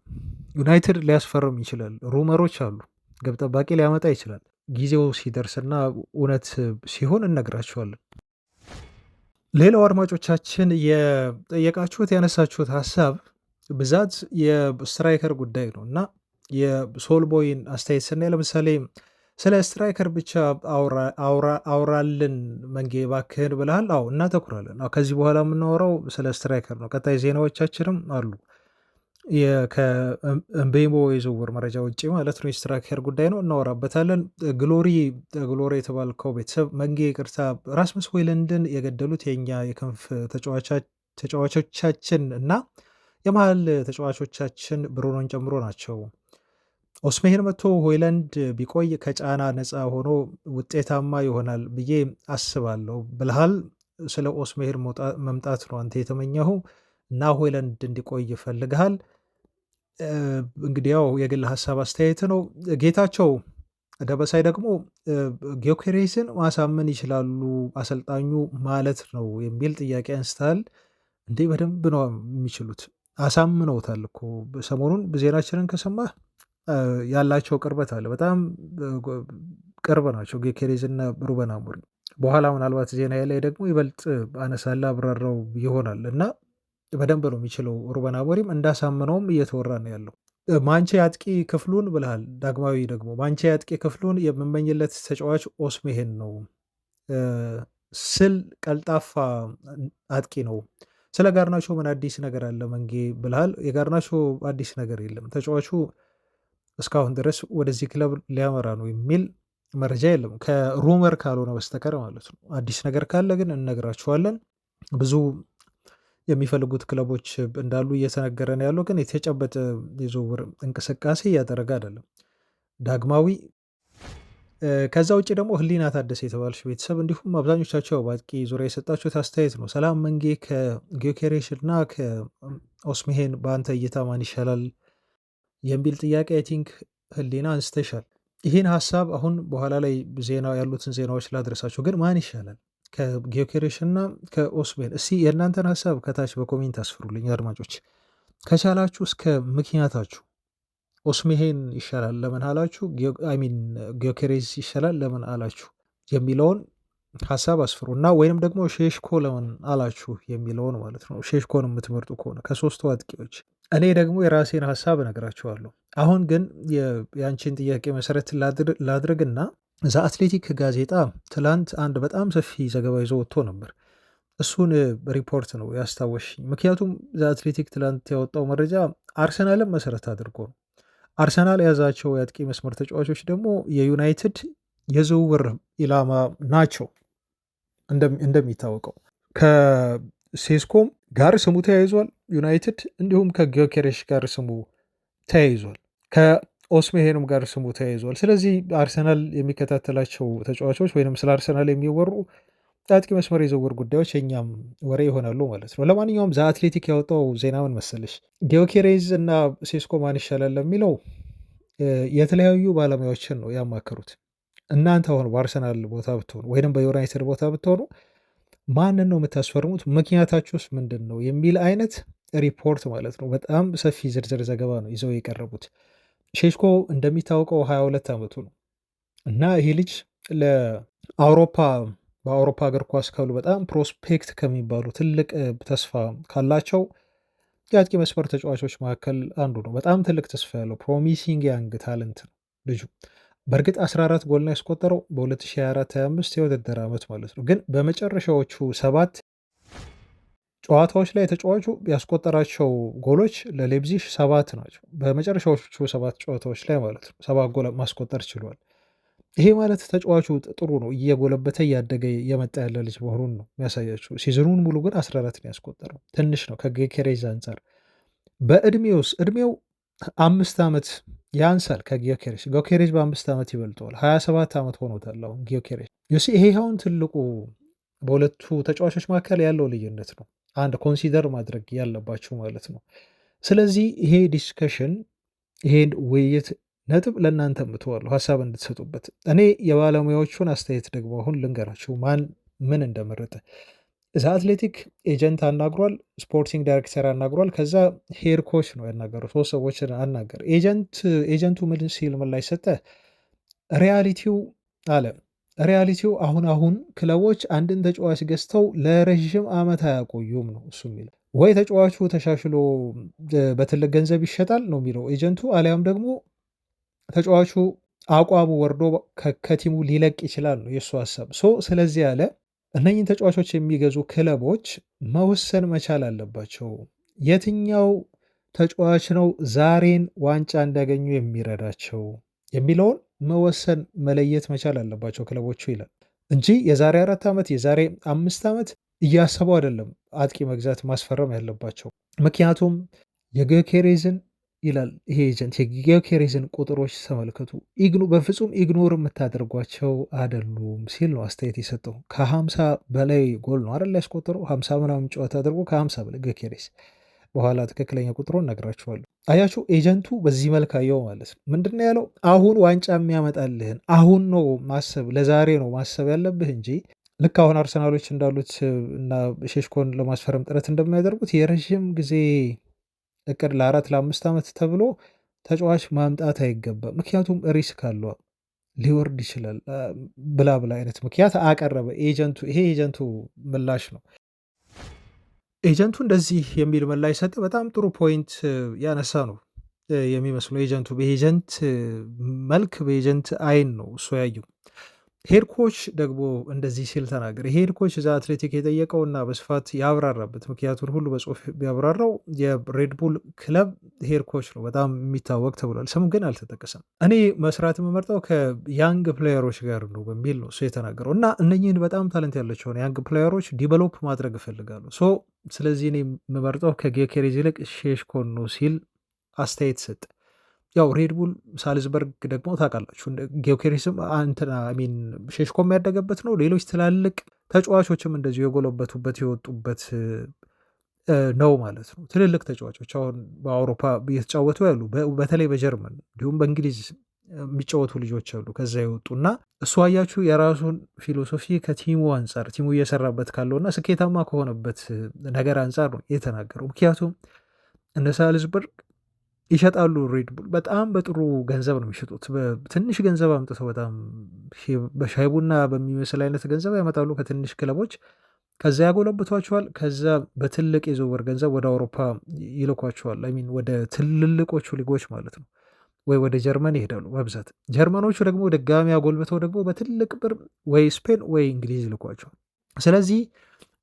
ዩናይትድ ሊያስፈርም ይችላል። ሩመሮች አሉ፣ ግብ ጠባቂ ሊያመጣ ይችላል። ጊዜው ሲደርስና እውነት ሲሆን እነግራችኋለን። ሌላው አድማጮቻችን የጠየቃችሁት ያነሳችሁት ሀሳብ ብዛት የስትራይከር ጉዳይ ነው እና የሶልቦይን አስተያየት ስናይ ለምሳሌ ስለ ስትራይከር ብቻ አውራልን መንጌ ባክህን ብልሃል። አዎ እናተኩራለን። ከዚህ በኋላ የምናወራው ስለ ስትራይከር ነው። ቀጣይ ዜናዎቻችንም አሉ። ከእምቤሞ የዝውውር መረጃ ውጭ ማለት ነው የስትራይከር ጉዳይ ነው፣ እናወራበታለን። ግሎሪ የተባልከው ቤተሰብ መንጌ ይቅርታ፣ ራስመስ ሆይለንድን የገደሉት የኛ የክንፍ ተጫዋቾቻችን እና የመሀል ተጫዋቾቻችን ብሩኖን ጨምሮ ናቸው። ኦስሜሄን መጥቶ ሆይላንድ ቢቆይ ከጫና ነፃ ሆኖ ውጤታማ ይሆናል ብዬ አስባለሁ ብልሃል። ስለ ኦስሜሄን መምጣት ነው አንተ የተመኘሁ እና ሆይላንድ እንዲቆይ ይፈልግሃል። እንግዲህ ያው የግል ሀሳብ አስተያየት ነው። ጌታቸው ደበሳይ ደግሞ ጊዮኬሬስን ማሳመን ይችላሉ አሰልጣኙ ማለት ነው የሚል ጥያቄ አንስታል። እንዴ በደንብ ነው የሚችሉት፣ አሳምነውታል እኮ። ሰሞኑን ዜናችንን ከሰማህ ያላቸው ቅርበት አለ፣ በጣም ቅርብ ናቸው ጊዮኬሬስ እና ሩበን አሞሪም። በኋላ ምናልባት ዜና ላይ ደግሞ ይበልጥ አነሳላ አብራራው ይሆናል እና በደንብ ነው የሚችለው ሩበን አሞሪም፣ እንዳሳምነውም እየተወራ ነው ያለው። ማንቼ አጥቂ ክፍሉን ብልሃል። ዳግማዊ ደግሞ ማንቼ አጥቂ ክፍሉን የምመኝለት ተጫዋች ኦስሜሄን ነው ስል ቀልጣፋ አጥቂ ነው። ስለ ጋርናቾ ምን አዲስ ነገር አለ መንጌ ብልሃል። የጋርናቾ አዲስ ነገር የለም። ተጫዋቹ እስካሁን ድረስ ወደዚህ ክለብ ሊያመራ ነው የሚል መረጃ የለም፣ ከሩመር ካልሆነ በስተቀር ማለት ነው። አዲስ ነገር ካለ ግን እነግራችኋለን። ብዙ የሚፈልጉት ክለቦች እንዳሉ እየተነገረ ነው ያለው፣ ግን የተጨበጠ የዝውውር እንቅስቃሴ እያደረገ አይደለም ዳግማዊ። ከዛ ውጭ ደግሞ ህሊና ታደሰ የተባለች ቤተሰብ እንዲሁም አብዛኞቻቸው በአጥቂ ዙሪያ የሰጣችሁት አስተያየት ነው። ሰላም መንጌ፣ ከጊዮኬሬሽ እና ከኦስሜሄን በአንተ እይታ ማን ይሻላል የሚል ጥያቄ አይ ቲንክ ህሊና አንስተሻል። ይህን ሀሳብ አሁን በኋላ ላይ ያሉትን ዜናዎች ላድረሳቸው። ግን ማን ይሻላል ከጊዮኬሬሽ እና ከኦስሜን? እስቲ የእናንተን ሀሳብ ከታች በኮሜንት አስፍሩልኝ አድማጮች፣ ከቻላችሁ እስከ ምክንያታችሁ። ኦስሜሄን ይሻላል ለምን አላችሁ፣ ጊዮኬሬስ ይሻላል ለምን አላችሁ የሚለውን ሀሳብ አስፍሩ እና ወይንም ደግሞ ሼሽኮ ለምን አላችሁ የሚለውን ማለት ነው። ሼሽኮን የምትመርጡ ከሆነ ከሶስቱ አጥቂዎች፣ እኔ ደግሞ የራሴን ሀሳብ እነግራችኋለሁ። አሁን ግን የአንቺን ጥያቄ መሰረት ላድርግና ዘ አትሌቲክ ጋዜጣ ትላንት አንድ በጣም ሰፊ ዘገባ ይዞ ወጥቶ ነበር። እሱን ሪፖርት ነው ያስታወሽኝ። ምክንያቱም ዘ አትሌቲክ ትላንት ያወጣው መረጃ አርሰናልን መሰረት አድርጎ ነው። አርሰናል የያዛቸው የአጥቂ መስመር ተጫዋቾች ደግሞ የዩናይትድ የዝውውር ኢላማ ናቸው። እንደሚታወቀው ከሴስኮም ጋር ስሙ ተያይዟል ዩናይትድ፣ እንዲሁም ከጊዮኬሬሽ ጋር ስሙ ተያይዟል፣ ከኦስሜሄንም ጋር ስሙ ተያይዟል። ስለዚህ አርሰናል የሚከታተላቸው ተጫዋቾች ወይም ስለ አርሰናል የሚወሩ የአጥቂ መስመር የዝውውር ጉዳዮች የኛም ወሬ ይሆናሉ ማለት ነው። ለማንኛውም ዘ አትሌቲክ ያወጣው ዜና ምን መሰለሽ፣ ጊዮኬሬዝ እና ሴስኮ ማን ይሻላል ለሚለው የተለያዩ ባለሙያዎችን ነው ያማከሩት። እናንተ አሁን በአርሰናል ቦታ ብትሆኑ ወይም በዩናይትድ ቦታ ብትሆኑ ማንን ነው የምታስፈርሙት? ምክንያታችሁስ ምንድን ነው የሚል አይነት ሪፖርት ማለት ነው። በጣም ሰፊ ዝርዝር ዘገባ ነው ይዘው የቀረቡት። ሼሽኮ እንደሚታወቀው 22 ዓመቱ ነው እና ይሄ ልጅ አውሮፓ በአውሮፓ እግር ኳስ ካሉ በጣም ፕሮስፔክት ከሚባሉ ትልቅ ተስፋ ካላቸው የአጥቂ መስመር ተጫዋቾች መካከል አንዱ ነው። በጣም ትልቅ ተስፋ ያለው ፕሮሚሲንግ ያንግ ታለንት ነው ልጁ። በእርግጥ 14 ጎል ነው ያስቆጠረው በ2024/25 የውድድር ዓመት ማለት ነው። ግን በመጨረሻዎቹ 7 ጨዋታዎች ላይ ተጫዋቹ ያስቆጠራቸው ጎሎች ለሌፕዚግ 7 ናቸው። በመጨረሻዎቹ 7 ጨዋታዎች ላይ ማለት ነው 7 ጎል ማስቆጠር ችሏል። ይሄ ማለት ተጫዋቹ ጥሩ ነው፣ እየጎለበተ እያደገ የመጣ ያለ ልጅ መሆኑን ነው የሚያሳያችሁ። ሲዝኑን ሙሉ ግን 14 ነው ያስቆጠረው። ትንሽ ነው ከጌኬሬዝ አንጻር። በእድሜውስ እድሜው 5 ዓመት ያንሳል ከጊዮኬሬሽ። ጊዮኬሬሽ በ5 ዓመት ይበልጠዋል። 27 ዓመት ሆኖታል አሁን ጊዮኬሬሽ። ዩሲ ይሄ አሁን ትልቁ በሁለቱ ተጫዋቾች መካከል ያለው ልዩነት ነው። አንድ ኮንሲደር ማድረግ ያለባችሁ ማለት ነው። ስለዚህ ይሄ ዲስከሽን ይሄን ውይይት ነጥብ ለእናንተ ምትዋሉ ሀሳብ እንድትሰጡበት። እኔ የባለሙያዎቹን አስተያየት ደግሞ አሁን ልንገራችሁ ማን ምን እንደመረጠ። እዛ አትሌቲክ ኤጀንት አናግሯል፣ ስፖርቲንግ ዳይሬክተር አናግሯል፣ ከዛ ሄር ኮች ነው ያናገሩ። 3 ሰዎችን አናገር። ኤጀንቱ ምን ሲል ምላሽ ሰጠ? ሪያሊቲው አለ ሪያሊቲው አሁን ክለቦች አንድን ተጫዋች ገዝተው ለረዥም ዓመት አያቆዩም ነው እሱ የሚለው። ወይ ተጫዋቹ ተሻሽሎ በትልቅ ገንዘብ ይሸጣል ነው የሚለው ኤጀንቱ፣ አሊያም ደግሞ ተጫዋቹ አቋሙ ወርዶ ከቲሙ ሊለቅ ይችላል ነው የእሱ ሀሳብ። ስለዚህ ያለ እነኝህን ተጫዋቾች የሚገዙ ክለቦች መወሰን መቻል አለባቸው። የትኛው ተጫዋች ነው ዛሬን ዋንጫ እንዲያገኙ የሚረዳቸው የሚለውን መወሰን መለየት መቻል አለባቸው ክለቦቹ ይላል እንጂ የዛሬ 4 ዓመት የዛሬ 5 ዓመት እያሰቡ አይደለም አጥቂ መግዛት ማስፈረም ያለባቸው። ምክንያቱም የጊዮኬሬዝን ይላል ይሄ ኤጀንት የጊዮኬሬዝን ቁጥሮች ተመልከቱ፣ በፍጹም ኢግኖር የምታደርጓቸው አይደሉም ሲል ነው አስተያየት የሰጠው። ከ50 በላይ ጎል ነው አይደል ያስቆጠረው፣ 50 ምናምን ጨዋታ አድርጎ ከ50 በላይ ጊዮኬሬዝ። በኋላ ትክክለኛ ቁጥሩን እነግራችኋለሁ። አያችሁ ኤጀንቱ በዚህ መልክ አየው ማለት ነው። ምንድን ነው ያለው? አሁን ዋንጫ የሚያመጣልህን አሁን ነው ማሰብ፣ ለዛሬ ነው ማሰብ ያለብህ እንጂ ልክ አሁን አርሰናሎች እንዳሉት እና ሼሽኮን ለማስፈረም ጥረት እንደሚያደርጉት የረዥም ጊዜ እቅድ ለ4 ለ5 ዓመት ተብሎ ተጫዋች ማምጣት አይገባም። ምክንያቱም ሪስክ አለው፣ ሊወርድ ይችላል ብላ አይነት ምክንያት አቀረበ ኤጀንቱ። ይሄ ኤጀንቱ ምላሽ ነው። ኤጀንቱ እንደዚህ የሚል ምላሽ ሰጠ። በጣም ጥሩ ፖይንት ያነሳ ነው የሚመስለው ኤጀንቱ። በኤጀንት መልክ በኤጀንት አይን ነው እሱ ያየው። ሄድ ኮች ደግሞ እንደዚህ ሲል ተናገር። ሄድ ኮች እዛ አትሌቲክ የጠየቀውና በስፋት ያብራራበት ምክንያቱን ሁሉ በጽሁፍ ቢያብራራው የሬድቡል ክለብ ሄድ ኮች ነው፣ በጣም የሚታወቅ ተብሏል። ስሙ ግን አልተጠቀሰም። እኔ መስራት የምመርጠው ከያንግ ፕሌየሮች ጋር ነው በሚል ነው እሱ የተናገረው እና እነኝህን በጣም ታለንት ያላቸውን ያንግ ፕሌየሮች ዲቨሎፕ ማድረግ እፈልጋለሁ። ስለዚህ እኔ የምመርጠው ከጊዮኬሬዝ ይልቅ ሼሽኮን ነው ሲል አስተያየት ሰጠ። ያው ሬድቡል ሳልዝበርግ ደግሞ ታውቃላችሁ ጊዮኬሬስም ሚን ሼሽኮም ያደገበት ነው። ሌሎች ትላልቅ ተጫዋቾችም እንደዚሁ የጎለበቱበት የወጡበት ነው ማለት ነው። ትልልቅ ተጫዋቾች አሁን በአውሮፓ እየተጫወቱ ያሉ በተለይ በጀርመን እንዲሁም በእንግሊዝ የሚጫወቱ ልጆች አሉ ከዛ የወጡና እሱ አያችሁ የራሱን ፊሎሶፊ ከቲሙ አንጻር ቲሙ እየሰራበት ካለውና ስኬታማ ከሆነበት ነገር አንጻር ነው የተናገረው። ምክንያቱም እነ ሳልዝበርግ ይሸጣሉ። ሬድቡል በጣም በጥሩ ገንዘብ ነው የሚሸጡት። በትንሽ ገንዘብ አምጥተው በጣም በሻይ ቡና በሚመስል አይነት ገንዘብ ያመጣሉ ከትንሽ ክለቦች። ከዛ ያጎለብቷቸዋል። ከዛ በትልቅ የዝውውር ገንዘብ ወደ አውሮፓ ይልኳቸዋል። ሚን ወደ ትልልቆቹ ሊጎች ማለት ነው፣ ወይ ወደ ጀርመን ይሄዳሉ በብዛት። ጀርመኖቹ ደግሞ ድጋሚ ያጎልብተው ደግሞ በትልቅ ብር ወይ ስፔን ወይ እንግሊዝ ይልኳቸዋል። ስለዚህ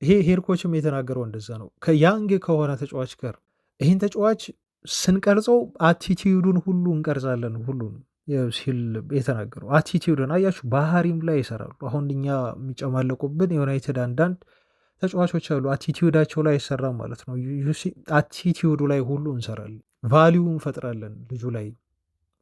ይሄ ሄድ ኮችም የተናገረው እንደዛ ነው። ከያንግ ከሆነ ተጫዋች ጋር ይህን ተጫዋች ስንቀርጸው አቲቲዩዱን ሁሉ እንቀርጻለን ሁሉ ሲል የተናገረው። አቲቲዩድን አያችሁ ባህሪም ላይ ይሰራሉ። አሁን እኛ የሚጨማለቁብን የዩናይትድ አንዳንድ ተጫዋቾች አሉ፣ አቲቲዩዳቸው ላይ አይሰራም ማለት ነው። አቲቲዩዱ ላይ ሁሉ እንሰራለን፣ ቫሊዩ እንፈጥራለን፣ ልጁ ላይ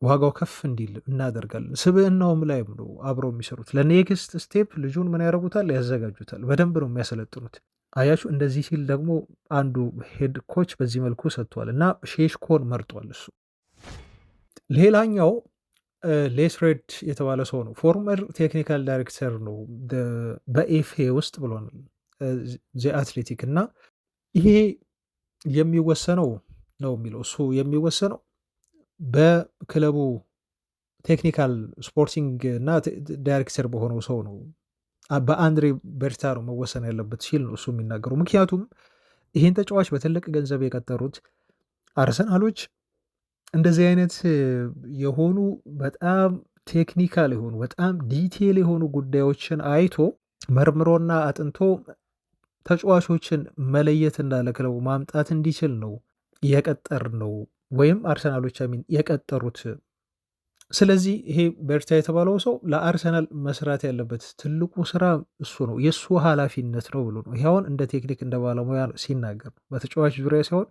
ዋጋው ከፍ እንዲል እናደርጋለን። ስብዕናውም ላይ ነው አብረው የሚሰሩት። ለኔክስት ስቴፕ ልጁን ምን ያደርጉታል? ያዘጋጁታል። በደንብ ነው የሚያሰለጥኑት። አያችሁ እንደዚህ ሲል ደግሞ አንዱ ሄድ ኮች በዚህ መልኩ ሰጥቷል እና ሼሽኮን መርጧል እሱ። ሌላኛው ሌስሬድ የተባለ ሰው ነው፣ ፎርመር ቴክኒካል ዳይሬክተር ነው በኤፍኤ ውስጥ ብሎናል ዚ አትሌቲክ። እና ይሄ የሚወሰነው ነው የሚለው እሱ የሚወሰነው በክለቡ ቴክኒካል ስፖርቲንግ እና ዳይሬክተር በሆነው ሰው ነው በአንድሬ በርታ ነው መወሰን ያለበት ሲል ነው እሱ የሚናገሩ። ምክንያቱም ይህን ተጫዋች በትልቅ ገንዘብ የቀጠሩት አርሰናሎች እንደዚህ አይነት የሆኑ በጣም ቴክኒካል የሆኑ በጣም ዲቴል የሆኑ ጉዳዮችን አይቶ መርምሮና አጥንቶ ተጫዋቾችን መለየትና ለክለቡ ማምጣት እንዲችል ነው የቀጠር ነው ወይም አርሰናሎች የቀጠሩት። ስለዚህ ይሄ በርታ የተባለው ሰው ለአርሰናል መስራት ያለበት ትልቁ ስራ እሱ ነው፣ የእሱ ኃላፊነት ነው ብሎ ነው። ይኸውን እንደ ቴክኒክ እንደ ባለሙያ ሲናገር በተጫዋች ዙሪያ ሲሆን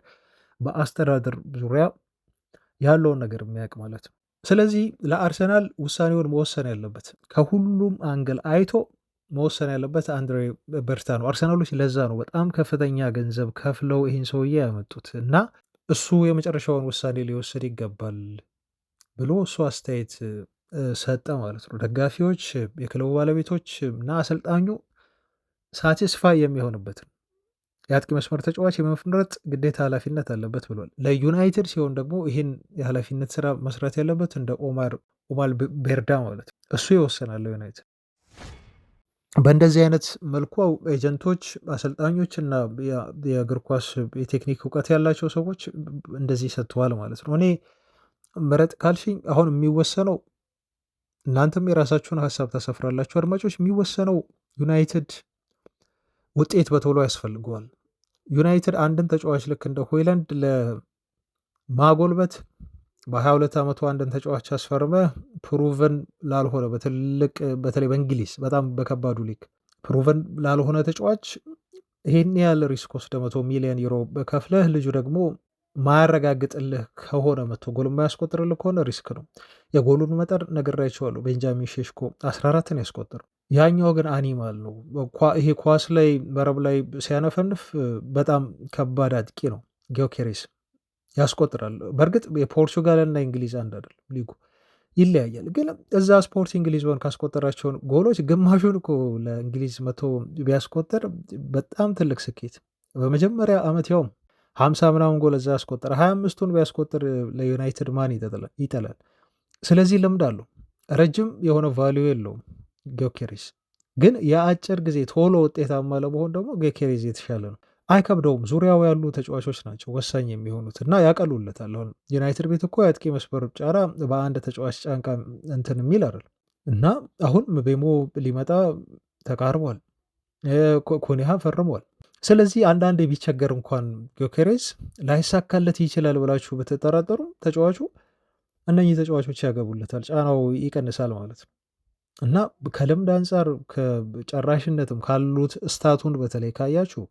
በአስተዳደር ዙሪያ ያለውን ነገር የሚያውቅ ማለት ነው። ስለዚህ ለአርሰናል ውሳኔውን መወሰን ያለበት ከሁሉም አንግል አይቶ መወሰን ያለበት አንድሬ በርታ ነው። አርሰናሎች ለዛ ነው በጣም ከፍተኛ ገንዘብ ከፍለው ይህን ሰውዬ ያመጡት እና እሱ የመጨረሻውን ውሳኔ ሊወስድ ይገባል ብሎ እሱ አስተያየት ሰጠ ማለት ነው። ደጋፊዎች፣ የክለቡ ባለቤቶች እና አሰልጣኙ ሳቲስፋይ የሚሆንበትን የአጥቂ መስመር ተጫዋች የመምረጥ ግዴታ ኃላፊነት አለበት ብሏል። ለዩናይትድ ሲሆን ደግሞ ይህን የኃላፊነት ስራ መስራት ያለበት እንደ ኦማር ቤርዳ ማለት ነው። እሱ ይወሰናል ዩናይትድ። በእንደዚህ አይነት መልኩ ኤጀንቶች፣ አሰልጣኞች እና የእግር ኳስ የቴክኒክ እውቀት ያላቸው ሰዎች እንደዚህ ሰጥተዋል ማለት ነው። እኔ ምረጥ ካልሽኝ አሁን የሚወሰነው እናንተም የራሳችሁን ሀሳብ ታሰፍራላችሁ አድማጮች። የሚወሰነው ዩናይትድ ውጤት በቶሎ ያስፈልገዋል። ዩናይትድ አንድን ተጫዋች ልክ እንደ ሆይላንድ ለማጎልበት በ22 ዓመቱ አንድን ተጫዋች አስፈርመ ፕሩቨን ላልሆነ በትልቅ በተለይ በእንግሊዝ በጣም በከባዱ ሊግ ፕሩቨን ላልሆነ ተጫዋች ይህን ያህል ሪስክ ወስደ 100 ሚሊዮን ዩሮ በከፍለህ ልጁ ደግሞ ማያረጋግጥልህ ከሆነ መቶ ጎል ማያስቆጥርልህ ከሆነ ሪስክ ነው። የጎሉን መጠን ነግሬያቸዋለሁ። ቤንጃሚን ሼሽኮ 14ን ያስቆጠረው፣ ያኛው ግን አኒማል ነው። ይሄ ኳስ ላይ መረብ ላይ ሲያነፈንፍ በጣም ከባድ አጥቂ ነው። ጊዮኬሬስ ያስቆጥራል። በእርግጥ የፖርቹጋል እና እንግሊዝ አንድ አይደለም፣ ሊጉ ይለያያል። ግን እዛ ስፖርቲንግ ሊዝበን ካስቆጠራቸውን ጎሎች ግማሹን እኮ ለእንግሊዝ መቶ ቢያስቆጠር በጣም ትልቅ ስኬት። በመጀመሪያ ዓመት ያውም 50 ምናምን ጎል እዛ ያስቆጠረ 25ቱን ቢያስቆጥር ለዩናይትድ ማን ይጠላል? ስለዚህ ልምድ አለው። ረጅም የሆነ ቫሊዩ የለውም ጊዮኬሬስ፣ ግን የአጭር ጊዜ ቶሎ ውጤታማ ለመሆን ደግሞ ጊዮኬሬስ የተሻለ ነው። አይከብደውም። ዙሪያው ያሉ ተጫዋቾች ናቸው ወሳኝ የሚሆኑት እና ያቀሉለታል። አሁን ዩናይትድ ቤት እኮ የአጥቂ መስመር ጫና በአንድ ተጫዋች ጫንቃ እንትን የሚል አይደል እና አሁን ምቤሞ ሊመጣ ተቃርቧል። ኮኒሃ ፈርሟል። ስለዚህ አንዳንድ ቢቸገር እንኳን ጊዮኬሬስ ላይሳካለት ይችላል ብላችሁ በተጠራጠሩ ተጫዋቹ እነኚህ ተጫዋቾች ያገቡለታል፣ ጫናው ይቀንሳል ማለት ነው እና ከልምድ አንጻር ከጨራሽነትም ካሉት ስታቱን በተለይ ካያችሁ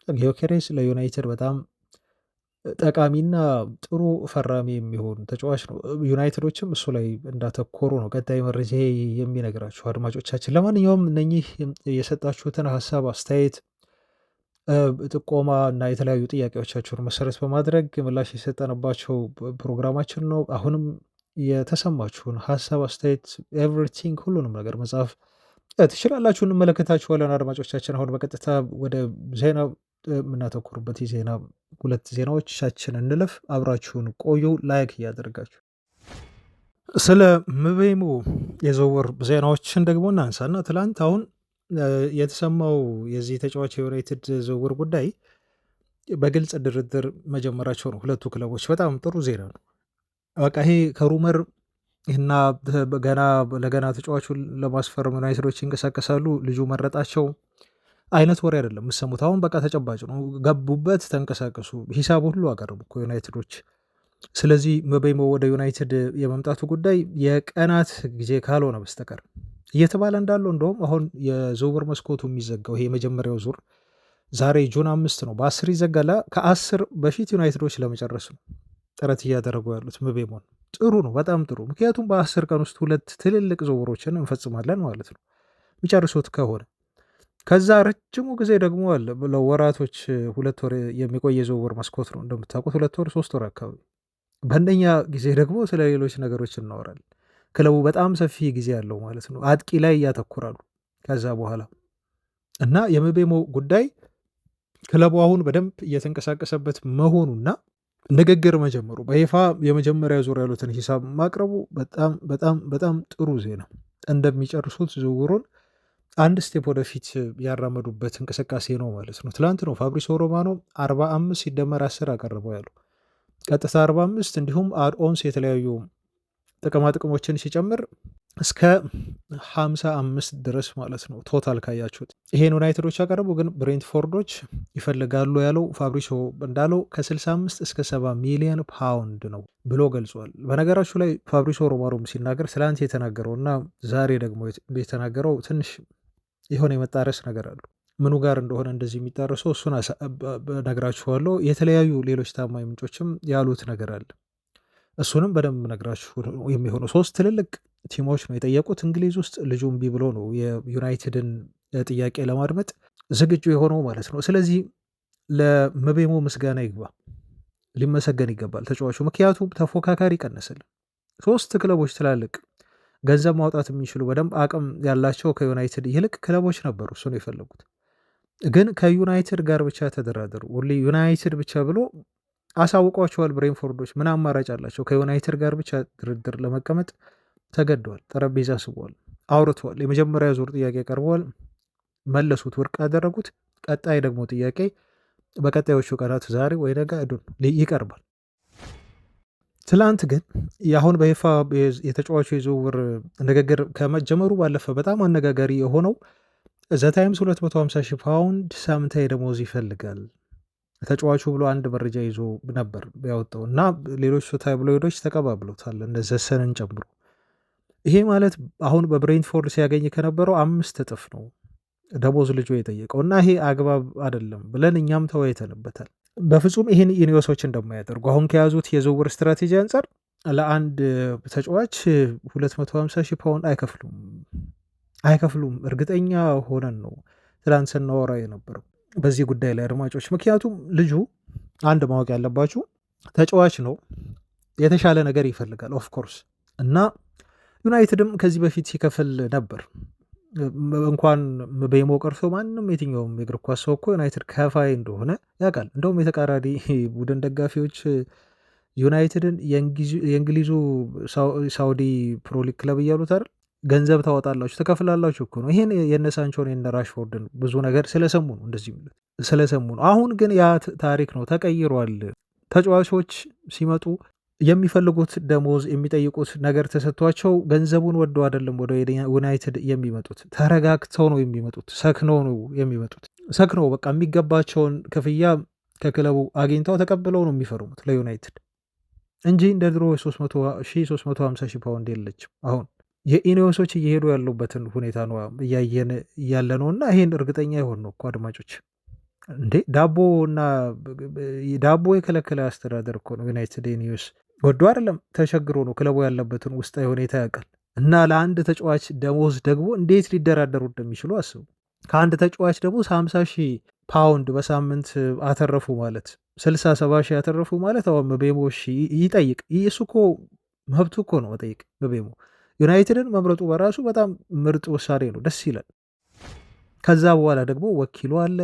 ጊዮኬሬስ ለዩናይትድ በጣም ጠቃሚና ጥሩ ፈራሚ የሚሆን ተጫዋች ነው። ዩናይትዶችም እሱ ላይ እንዳተኮሩ ነው ቀጣይ መረጃ የሚነግራችሁ አድማጮቻችን። ለማንኛውም እነኚህ የሰጣችሁትን ሀሳብ አስተያየት ጥቆማ እና የተለያዩ ጥያቄዎቻችሁን መሰረት በማድረግ ምላሽ የሰጠንባቸው ፕሮግራማችን ነው። አሁንም የተሰማችሁን ሀሳብ አስተያየት ኤቭሪቲንግ ሁሉንም ነገር መጻፍ ትችላላችሁ፣ እንመለከታችኋለን አድማጮቻችን። አሁን በቀጥታ ወደ ዜና የምናተኩርበት የዜና ሁለት ዜናዎቻችን እንለፍ። አብራችሁን ቆዩ ላይክ እያደረጋችሁ። ስለ ምቤሞ የዝውውር ዜናዎችን ደግሞ እናንሳና ትላንት አሁን የተሰማው የዚህ ተጫዋች የዩናይትድ ዝውውር ጉዳይ በግልጽ ድርድር መጀመራቸው ነው። ሁለቱ ክለቦች በጣም ጥሩ ዜና ነው። በቃ ይሄ ከሩመር እና ገና ለገና ተጫዋቹን ለማስፈረም ዩናይትዶች ይንቀሳቀሳሉ ልጁ መረጣቸው አይነት ወሬ አይደለም የምሰሙት። አሁን በቃ ተጨባጭ ነው። ገቡበት፣ ተንቀሳቀሱ፣ ሂሳብ ሁሉ አቀረቡ እኮ ዩናይትዶች። ስለዚህ ምቤሞ ወደ ዩናይትድ የመምጣቱ ጉዳይ የቀናት ጊዜ ካልሆነ በስተቀር እየተባለ እንዳለው እንደውም አሁን የዝውውር መስኮቱ የሚዘጋው ይሄ የመጀመሪያው ዙር ዛሬ ጁን 5 ነው፣ በ10 ይዘጋላ። ከ10 በፊት ዩናይትዶች ለመጨረስ ነው ጥረት እያደረጉ ያሉት። ምቤሞን ጥሩ ነው፣ በጣም ጥሩ። ምክንያቱም በ10 ቀን ውስጥ 2 ትልልቅ ዝውውሮችን እንፈጽማለን ማለት ነው የሚጨርሱት ከሆነ። ከዛ ረጅሙ ጊዜ ደግሞ አለ ለወራቶች 2 ወር የሚቆይ የዝውውር መስኮት ነው እንደምታውቁት፣ 2 ወር 3 ወር አካባቢ። በእንደኛ ጊዜ ደግሞ ስለ ሌሎች ነገሮች እናወራለን። ክለቡ በጣም ሰፊ ጊዜ ያለው ማለት ነው። አጥቂ ላይ ያተኩራሉ ከዛ በኋላ እና የምቤሞ ጉዳይ ክለቡ አሁን በደንብ እየተንቀሳቀሰበት መሆኑና ንግግር መጀመሩ በይፋ የመጀመሪያ ዙር ያሉትን ሂሳብ ማቅረቡ በጣም በጣም በጣም ጥሩ ዜና። እንደሚጨርሱት ዝውውሩን አንድ ስቴፕ ወደፊት ያራመዱበት እንቅስቃሴ ነው ማለት ነው። ትላንት ነው ፋብሪሶ ሮማኖ 45 ሲደመር 10 አቀርበው ያሉ ቀጥታ 45 እንዲሁም አድኦንስ የተለያዩ ጥቅማ ጥቅሞችን ሲጨምር እስከ 55 ድረስ ማለት ነው ቶታል ካያችሁት። ይሄን ዩናይትዶች ያቀረቡ ግን ብሬንትፎርዶች ይፈልጋሉ ያለው ፋብሪሶ እንዳለው ከ65 እስከ 70 ሚሊዮን ፓውንድ ነው ብሎ ገልጿል። በነገራችሁ ላይ ፋብሪሶ ሮማኖም ሲናገር ትላንት የተናገረው እና ዛሬ ደግሞ የተናገረው ትንሽ የሆነ የመጣረስ ነገር አሉ። ምኑ ጋር እንደሆነ እንደዚህ የሚጣረሰው እሱን ነግራችኋለሁ። የተለያዩ ሌሎች ታማኝ ምንጮችም ያሉት ነገር አለ። እሱንም በደንብ ነግራችሁ የሚሆነው 3 ትልልቅ ቲሞች ነው የጠየቁት እንግሊዝ ውስጥ። ልጁ እምቢ ብሎ ነው የዩናይትድን ጥያቄ ለማድመጥ ዝግጁ የሆነው ማለት ነው። ስለዚህ ለምቤሞ ምስጋና ይግባ፣ ሊመሰገን ይገባል ተጫዋቹ። ምክንያቱም ተፎካካሪ ቀነስልን። 3 ክለቦች ትላልቅ ገንዘብ ማውጣት የሚችሉ በደንብ አቅም ያላቸው ከዩናይትድ ይልቅ ክለቦች ነበሩ እሱ ነው የፈለጉት። ግን ከዩናይትድ ጋር ብቻ ተደራደሩ። ሁሌ ዩናይትድ ብቻ ብሎ አሳውቋቸዋል። ብሬንፎርዶች ምን አማራጭ አላቸው? ከዩናይትድ ጋር ብቻ ድርድር ለመቀመጥ ተገደዋል። ጠረጴዛ ስበዋል፣ አውርተዋል። የመጀመሪያ ዙር ጥያቄ ቀርበዋል፣ መለሱት፣ ውድቅ ያደረጉት። ቀጣይ ደግሞ ጥያቄ በቀጣዮቹ ቀናት ዛሬ ወይ ነገ ይቀርባል። ትላንት ግን የአሁን በይፋ የተጫዋቹ የዝውውር ንግግር ከመጀመሩ ባለፈ በጣም አነጋጋሪ የሆነው ዘታይምስ 250 ሺህ ፓውንድ ሳምንታዊ ደሞዝ ይፈልጋል ተጫዋቹ ብሎ አንድ መረጃ ይዞ ነበር ያወጣው እና ሌሎች ታብሎይዶች ተቀባብሎታል እነ ዘሰንን ጨምሮ። ይሄ ማለት አሁን በብሬንትፎርድ ሲያገኝ ከነበረው 5 እጥፍ ነው ደሞዝ ልጁ የጠየቀው እና ይሄ አግባብ አይደለም ብለን እኛም ተወያይተንበታል። በፍጹም ይህን ኢኒዮሶች እንደማያደርጉ አሁን ከያዙት የዝውውር ስትራቴጂ አንጻር ለአንድ ተጫዋች 250 ሺህ ፓውንድ አይከፍሉም። እርግጠኛ ሆነን ነው ትላንት ስናወራ የነበረው በዚህ ጉዳይ ላይ አድማጮች። ምክንያቱም ልጁ አንድ ማወቅ ያለባችሁ ተጫዋች ነው፣ የተሻለ ነገር ይፈልጋል ኦፍኮርስ። እና ዩናይትድም ከዚህ በፊት ሲከፍል ነበር። እንኳን በሞ ቀርቶ ማንም የትኛውም የእግር ኳስ ሰው እኮ ዩናይትድ ከፋይ እንደሆነ ያውቃል። እንደውም የተቃራኒ ቡድን ደጋፊዎች ዩናይትድን የእንግሊዙ ሳውዲ ፕሮሊግ ክለብ እያሉት አይደል፣ ገንዘብ ታወጣላችሁ ትከፍላላችሁ እኮ ነው። ይሄን የነ ሳንቾን የነ ራሽፎርድን ብዙ ነገር ስለሰሙ ነው እንደዚህ የሚሉት ስለሰሙ ነው። አሁን ግን ያ ታሪክ ነው ተቀይሯል። ተጫዋቾች ሲመጡ የሚፈልጉት ደሞዝ የሚጠይቁት ነገር ተሰጥቷቸው ገንዘቡን ወደው አይደለም ወደ ዩናይትድ የሚመጡት፣ ተረጋግተው ነው የሚመጡት፣ ሰክነው ነው የሚመጡት። ሰክነው በቃ የሚገባቸውን ክፍያ ከክለቡ አግኝተው ተቀብለው ነው የሚፈርሙት ለዩናይትድ እንጂ እንደ ድሮ 350 ሺህ ፓውንድ የለችም። አሁን የኢኒዮሶች እየሄዱ ያሉበትን ሁኔታ ነው እያየን ያለ ነው። እና ይሄን እርግጠኛ የሆን ነው እኮ አድማጮች እንዴ ዳቦ የከለከለ አስተዳደር እኮ ነው ዩናይትድ። ኢኒዮስ ወዶ አይደለም ተቸግሮ ነው። ክለቡ ያለበትን ውስጣዊ ሁኔታ ያውቃል። እና ለአንድ ተጫዋች ደሞዝ ደግሞ እንዴት ሊደራደሩ እንደሚችሉ አስቡ። ከአንድ ተጫዋች ደሞዝ 50 ሺህ ፓውንድ በሳምንት አተረፉ ማለት 60-70 ሺህ አተረፉ ማለት አሁን ምቤሞ ይጠይቅ። እሱ እኮ መብቱ እኮ ነው መጠይቅ። ምቤሞ ዩናይትድን መምረጡ በራሱ በጣም ምርጥ ውሳኔ ነው፣ ደስ ይላል። ከዛ በኋላ ደግሞ ወኪሉ አለ፣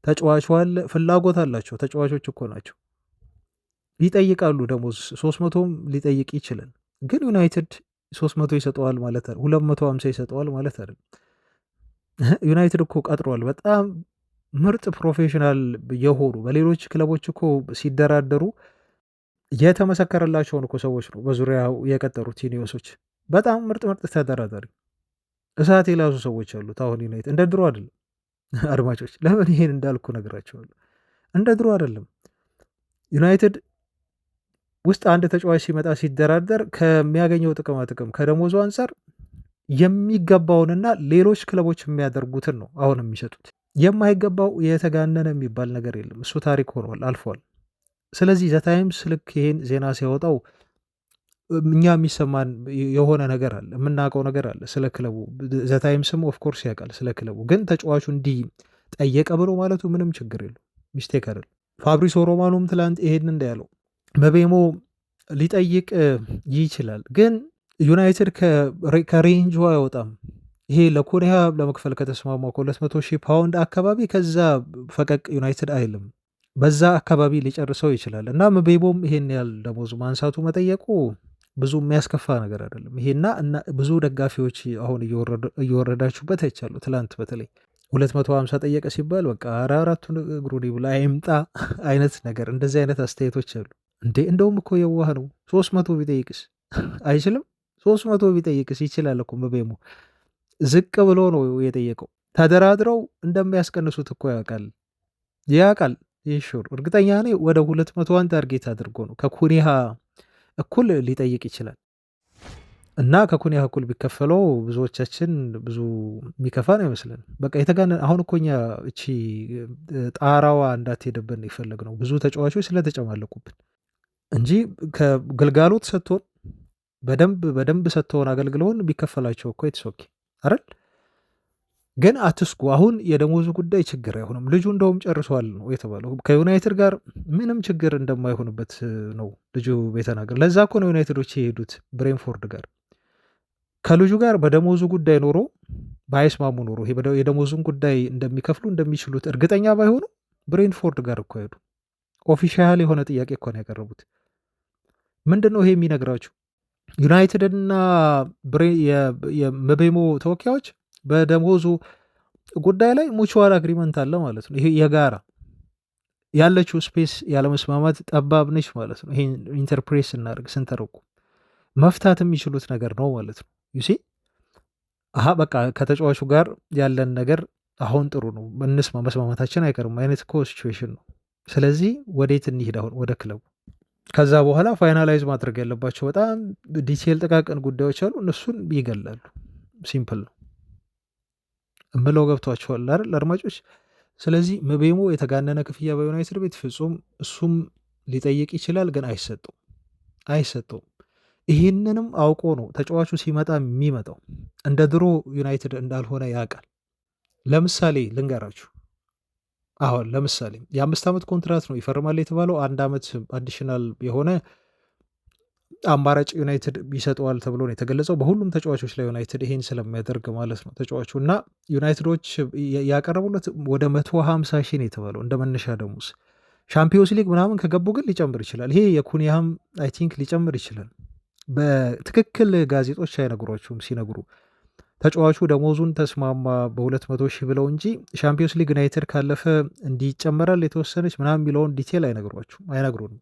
ተጫዋቹ አለ፣ ፍላጎት አላቸው። ተጫዋቾች እኮ ናቸው፣ ይጠይቃሉ ደሞዝ 300ም ሊጠይቅ ይችላል። ግን ዩናይትድ 300 ይሰጠዋል ማለት አይደል፣ 250 ይሰጠዋል ማለት አይደል። ዩናይትድ እኮ ቀጥሯል በጣም ምርጥ ፕሮፌሽናል የሆኑ በሌሎች ክለቦች እኮ ሲደራደሩ የተመሰከረላቸውን እኮ ሰዎች ነው በዙሪያው የቀጠሩት ኢኒዮሶች። በጣም ምርጥ ተደራዳሪ እሳት የላዙ ሰዎች አሉት። አሁን ዩናይትድ እንደ ድሮ አይደለም አድማጮች። ለምን ይሄን እንዳልኩ ነግራቸዋለሁ። እንደ ድሮ አይደለም። ዩናይትድ ውስጥ አንድ ተጫዋች ሲመጣ ሲደራደር ከሚያገኘው ጥቅም ከደሞዙ አንጻር የሚገባውንና ሌሎች ክለቦች የሚያደርጉትን ነው አሁን የሚሰጡት። የማይገባው የተጋነነ የሚባል ነገር የለም። እሱ ታሪክ ሆኗል፣ አልፏል። ስለዚህ ዘታይምስ ልክ ይሄን ዜና ሲያወጣው እኛ የሚሰማን የሆነ ነገር አለ፣ የምናውቀው ነገር አለ ስለ ክለቡ። ዘታይምስም ኦፍኮርስ ያውቃል ስለ ክለቡ። ግን ተጫዋቹ እንዲህ ጠየቀ ብሎ ማለቱ ምንም ችግር የለው፣ ሚስቴክ አይደል። ፋብሪሶ ሮማኖም ትላንት ይሄን እንዳያለው ምቤሞ ሊጠይቅ ይችላል፣ ግን ዩናይትድ ከሬንጁ አይወጣም። ይሄ ለኮሪያ ለመክፈል ከተስማማ 200 ሺህ ፓውንድ አካባቢ ከዛ ፈቀቅ ዩናይትድ አይልም። በዛ አካባቢ ሊጨርሰው ይችላል እና ምቤሞም ይሄን ያህል ደሞዝ ማንሳቱ መጠየቁ ብዙ የሚያስከፋ ነገር አይደለም ይሄና እና ብዙ ደጋፊዎች አሁን እየወረዳችሁበት አይቻሉ። ትላንት በተለይ 250 ጠየቀ ሲባል በቃ አራቱን እግሩን ይብላ አይምጣ አይነት ነገር እንደዚህ አይነት አስተያየቶች አሉ። እንዴ እንደውም እኮ የዋህ ነው። 300 ቢጠይቅስ አይችልም? 300 ቢጠይቅስ ይችላል እኮ መቤሙ ዝቅ ብሎ ነው የጠየቀው። ተደራድረው እንደሚያስቀንሱት እኮ ያውቃል። ይሹር እርግጠኛ ነኝ ወደ 200 ታርጌት አድርጎ ነው ከኩኒሃ እኩል ሊጠይቅ ይችላል። እና ከኩኒያ እኩል ቢከፈለው ብዙዎቻችን ብዙ የሚከፋ ነው ይመስለን። በቃ የተጋነን አሁን እኮኛ እቺ ጣራዋ እንዳትሄድብን ይፈለግ ነው ብዙ ተጫዋቾች ስለተጨማለቁብን እንጂ ከግልጋሎት ሰጥቶን በደንብ ሰጥቶን አገልግለውን ቢከፈላቸው እኮ የተሶኪ አይደል። ግን አትስኩ። አሁን የደሞዙ ጉዳይ ችግር አይሆንም። ልጁ እንደውም ጨርሷል ነው የተባለው። ከዩናይትድ ጋር ምንም ችግር እንደማይሆንበት ነው ልጁ የተናገር። ለዛ እኮ ነው ዩናይትዶች የሄዱት ብሬንፎርድ ጋር። ከልጁ ጋር በደሞዙ ጉዳይ ኖሮ ባይስማሙ ኖሮ የደሞዙን ጉዳይ እንደሚከፍሉ እንደሚችሉት እርግጠኛ ባይሆኑ ብሬንፎርድ ጋር እኮ ሄዱ። ኦፊሻል የሆነ ጥያቄ እኮ ነው ያቀረቡት። ምንድን ነው ይሄ የሚነግራችሁ? ዩናይትድና የምቤሞ ተወካዮች በደሞዙ ጉዳይ ላይ ሙቹዋል አግሪመንት አለ ማለት ነው። ይሄ የጋራ ያለችው ስፔስ ያለመስማማት ጠባብ ነች ማለት ነው። ይሄ ኢንተርፕሬት ስናደርግ ስንተረጉ መፍታት የሚችሉት ነገር ነው ማለት ነው። ዩሲ በቃ ከተጫዋቹ ጋር ያለን ነገር አሁን ጥሩ ነው፣ መስማማታችን አይቀርም አይነት እኮ ሲቹዌሽን ነው። ስለዚህ ወዴት እንሂድ አሁን? ወደ ክለቡ። ከዛ በኋላ ፋይናላይዝ ማድረግ ያለባቸው በጣም ዲቴል ጥቃቅን ጉዳዮች አሉ፣ እነሱን ይገላሉ። ሲምፕል ነው እምለው ገብቷቸዋል አይደል አድማጮች? ስለዚህ ምቤሞ የተጋነነ ክፍያ በዩናይትድ ቤት ፍጹም እሱም ሊጠይቅ ይችላል፣ ግን አይሰጠውም። ይህንንም አውቆ ነው ተጫዋቹ ሲመጣ የሚመጣው። እንደ ድሮ ዩናይትድ እንዳልሆነ ያውቃል። ለምሳሌ ልንገራችሁ። አሁን ለምሳሌ የ5 ዓመት ኮንትራት ነው ይፈርማል የተባለው። 1 ዓመት አዲሽናል የሆነ አማራጭ ዩናይትድ ይሰጠዋል ተብሎ ነው የተገለጸው። በሁሉም ተጫዋቾች ላይ ዩናይትድ ይሄን ስለሚያደርግ ማለት ነው ተጫዋቹ እና ዩናይትዶች ያቀረቡለት ወደ 150 ሺህ ነው የተባለው እንደ መነሻ ደሞዝ። ሻምፒዮንስ ሊግ ምናምን ከገቡ ግን ሊጨምር ይችላል። ይሄ የኩኒያም አይ ቲንክ ሊጨምር ይችላል። በትክክል ጋዜጦች አይነግሯችሁም። ሲነግሩ ተጫዋቹ ደሞዙን ተስማማ በ200 ሺህ ብለው እንጂ ሻምፒዮንስ ሊግ ዩናይትድ ካለፈ እንዲህ ይጨመራል የተወሰነች ምናምን የሚለውን ዲቴል አይነግሩንም።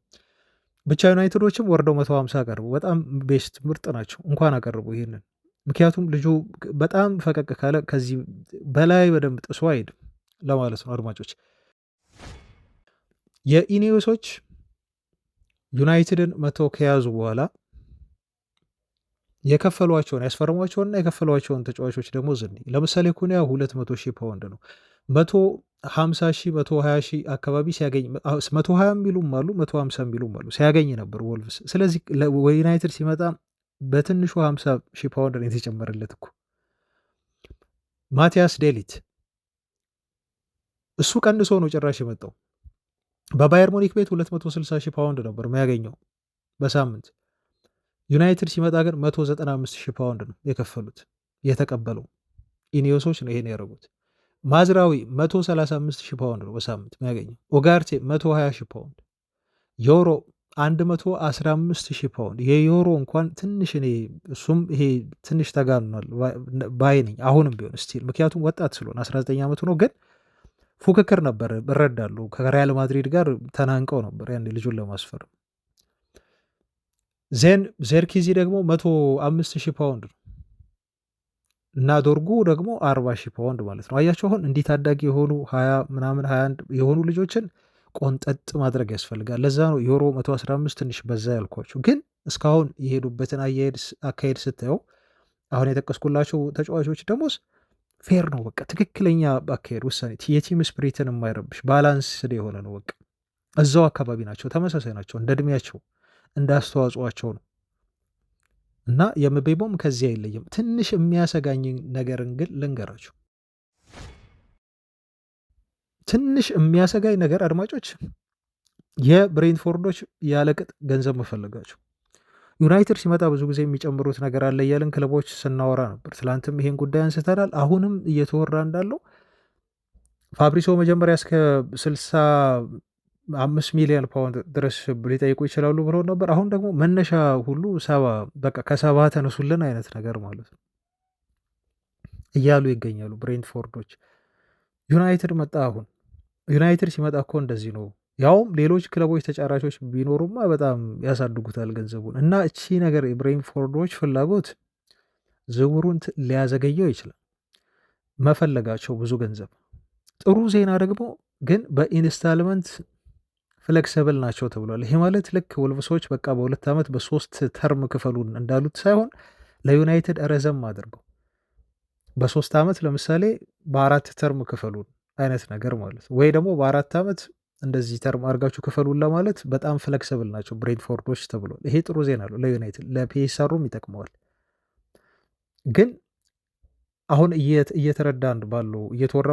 ብቻ ዩናይትዶችም ወርደው 150 አቀርቡ። በጣም ቤስት ምርጥ ናቸው እንኳን አቀርቡ ይሄንን። ምክንያቱም ልጁ በጣም ፈቀቅ ካለ ከዚህ በላይ በደንብ ጥሶ አይሄድም ለማለት ነው አድማጮች። የኢኔዮሶች ዩናይትድን መተው ከያዙ በኋላ የከፈሏቸውን ያስፈርሟቸውንና የከፈሏቸውን ተጫዋቾች ደግሞ ለምሳሌ ኩኒያ 200 ሺህ ፓውንድ ነው። 150 ሺህ 120 ሺህ አካባቢ ሲያገኝ 120 የሚሉም አሉ 150 የሚሉም አሉ ሲያገኝ ነበር ወልቭስ። ስለዚህ ዩናይትድ ሲመጣ በትንሹ 50 ሺህ ፓውንድ ነው የተጨመረለት እኮ። ማቲያስ ዴሊት እሱ ቀንሶ ነው ጭራሽ የመጣው። በባየር ሙኒክ ቤት 260 ሺህ ፓውንድ ነበር የሚያገኘው በሳምንት። ዩናይትድ ሲመጣ ግን 195 ሺህ ፓውንድ ነው የከፈሉት የተቀበለው። ኢኒዮሶች ነው ይሄን ያደረጉት። ማዝራዊ 135 ሺህ ፓውንድ ነው በሳምንት የሚያገኘው። ኦጋርቴ 120 ሺህ ፓውንድ፣ ዮሮ 115 ሺህ ፓውንድ። የዮሮ እንኳን ትንሽ እሱም ይሄ ትንሽ ተጋኗል ባይ ነኝ አሁንም ቢሆን ስቲል፣ ምክንያቱም ወጣት ስለሆነ 19 ዓመቱ ነው። ግን ፉክክር ነበር እረዳለሁ። ከሪያል ማድሪድ ጋር ተናንቀው ነበር ያን ልጁን ለማስፈረም። ዜርኪዚ ደግሞ 105 ሺህ ፓውንድ ነው እና ዶርጉ ደግሞ 40 ሺህ ፓውንድ ማለት ነው። አያቸው አሁን እንዲህ ታዳጊ የሆኑ 20 ምናምን 21 የሆኑ ልጆችን ቆንጠጥ ማድረግ ያስፈልጋል። ለዛ ነው ዩሮ 115 ትንሽ በዛ ያልኳቸው። ግን እስካሁን የሄዱበትን አካሄድ ስታየው አሁን የጠቀስኩላቸው ተጫዋቾች ደሞዝ ፌር ነው። በቃ ትክክለኛ አካሄድ ውሳኔ፣ የቲም ስፕሪትን የማይረብሽ ባላንስ የሆነ ነው። በቃ እዛው አካባቢ ናቸው፣ ተመሳሳይ ናቸው፣ እንደ እድሜያቸው እንደ አስተዋጽኦአቸው ነው እና የምቤሞም ከዚህ አይለይም። ትንሽ የሚያሰጋኝ ነገርን ግን ልንገራችሁ። ትንሽ የሚያሰጋኝ ነገር አድማጮች የብሬንትፎርዶች ያለቅጥ ገንዘብ መፈለጋቸው። ዩናይትድ ሲመጣ ብዙ ጊዜ የሚጨምሩት ነገር አለ እያልን ክለቦች ስናወራ ነበር። ትላንትም ይሄን ጉዳይ አንስተናል። አሁንም እየተወራ እንዳለው ፋብሪሶ መጀመሪያ እስከ 60 5 ሚሊዮን ፓውንድ ድረስ ሊጠይቁ ይችላሉ ብለው ነበር። አሁን ደግሞ መነሻ ሁሉ 70 በቃ ከ70 ተነሱልን አይነት ነገር ማለት ነው እያሉ ይገኛሉ ብሬንትፎርዶች። ዩናይትድ መጣ። አሁን ዩናይትድ ሲመጣ እኮ እንደዚህ ነው። ያውም ሌሎች ክለቦች ተጫራቾች ቢኖሩማ በጣም ያሳድጉታል ገንዘቡን እና እቺ ነገር የብሬንትፎርዶች ፍላጎት ዝውውሩን ሊያዘገየው ይችላል። መፈለጋቸው ብዙ ገንዘብ። ጥሩ ዜና ደግሞ ግን በኢንስታልመንት ፍሌክሲብል ናቸው ተብሏል። ይሄ ማለት ልክ ወልቭሶች በቃ በ2 ዓመት በ3 ተርም ክፈሉን እንዳሉት ሳይሆን ለዩናይትድ ረዘም አድርገው በ3 ዓመት ለምሳሌ በ4 ተርም ክፈሉን አይነት ነገር ማለት ወይ ደግሞ በ4 ዓመት እንደዚህ ተርም አድርጋችሁ ክፈሉን ለማለት በጣም ፍሌክሲብል ናቸው ብሬንትፎርዶች ተብሏል። ይሄ ጥሩ ዜና ነው ለዩናይትድ፣ ለፒኤስአሩም ይጠቅመዋል። ግን አሁን እየተረዳን ባለው እየተወራ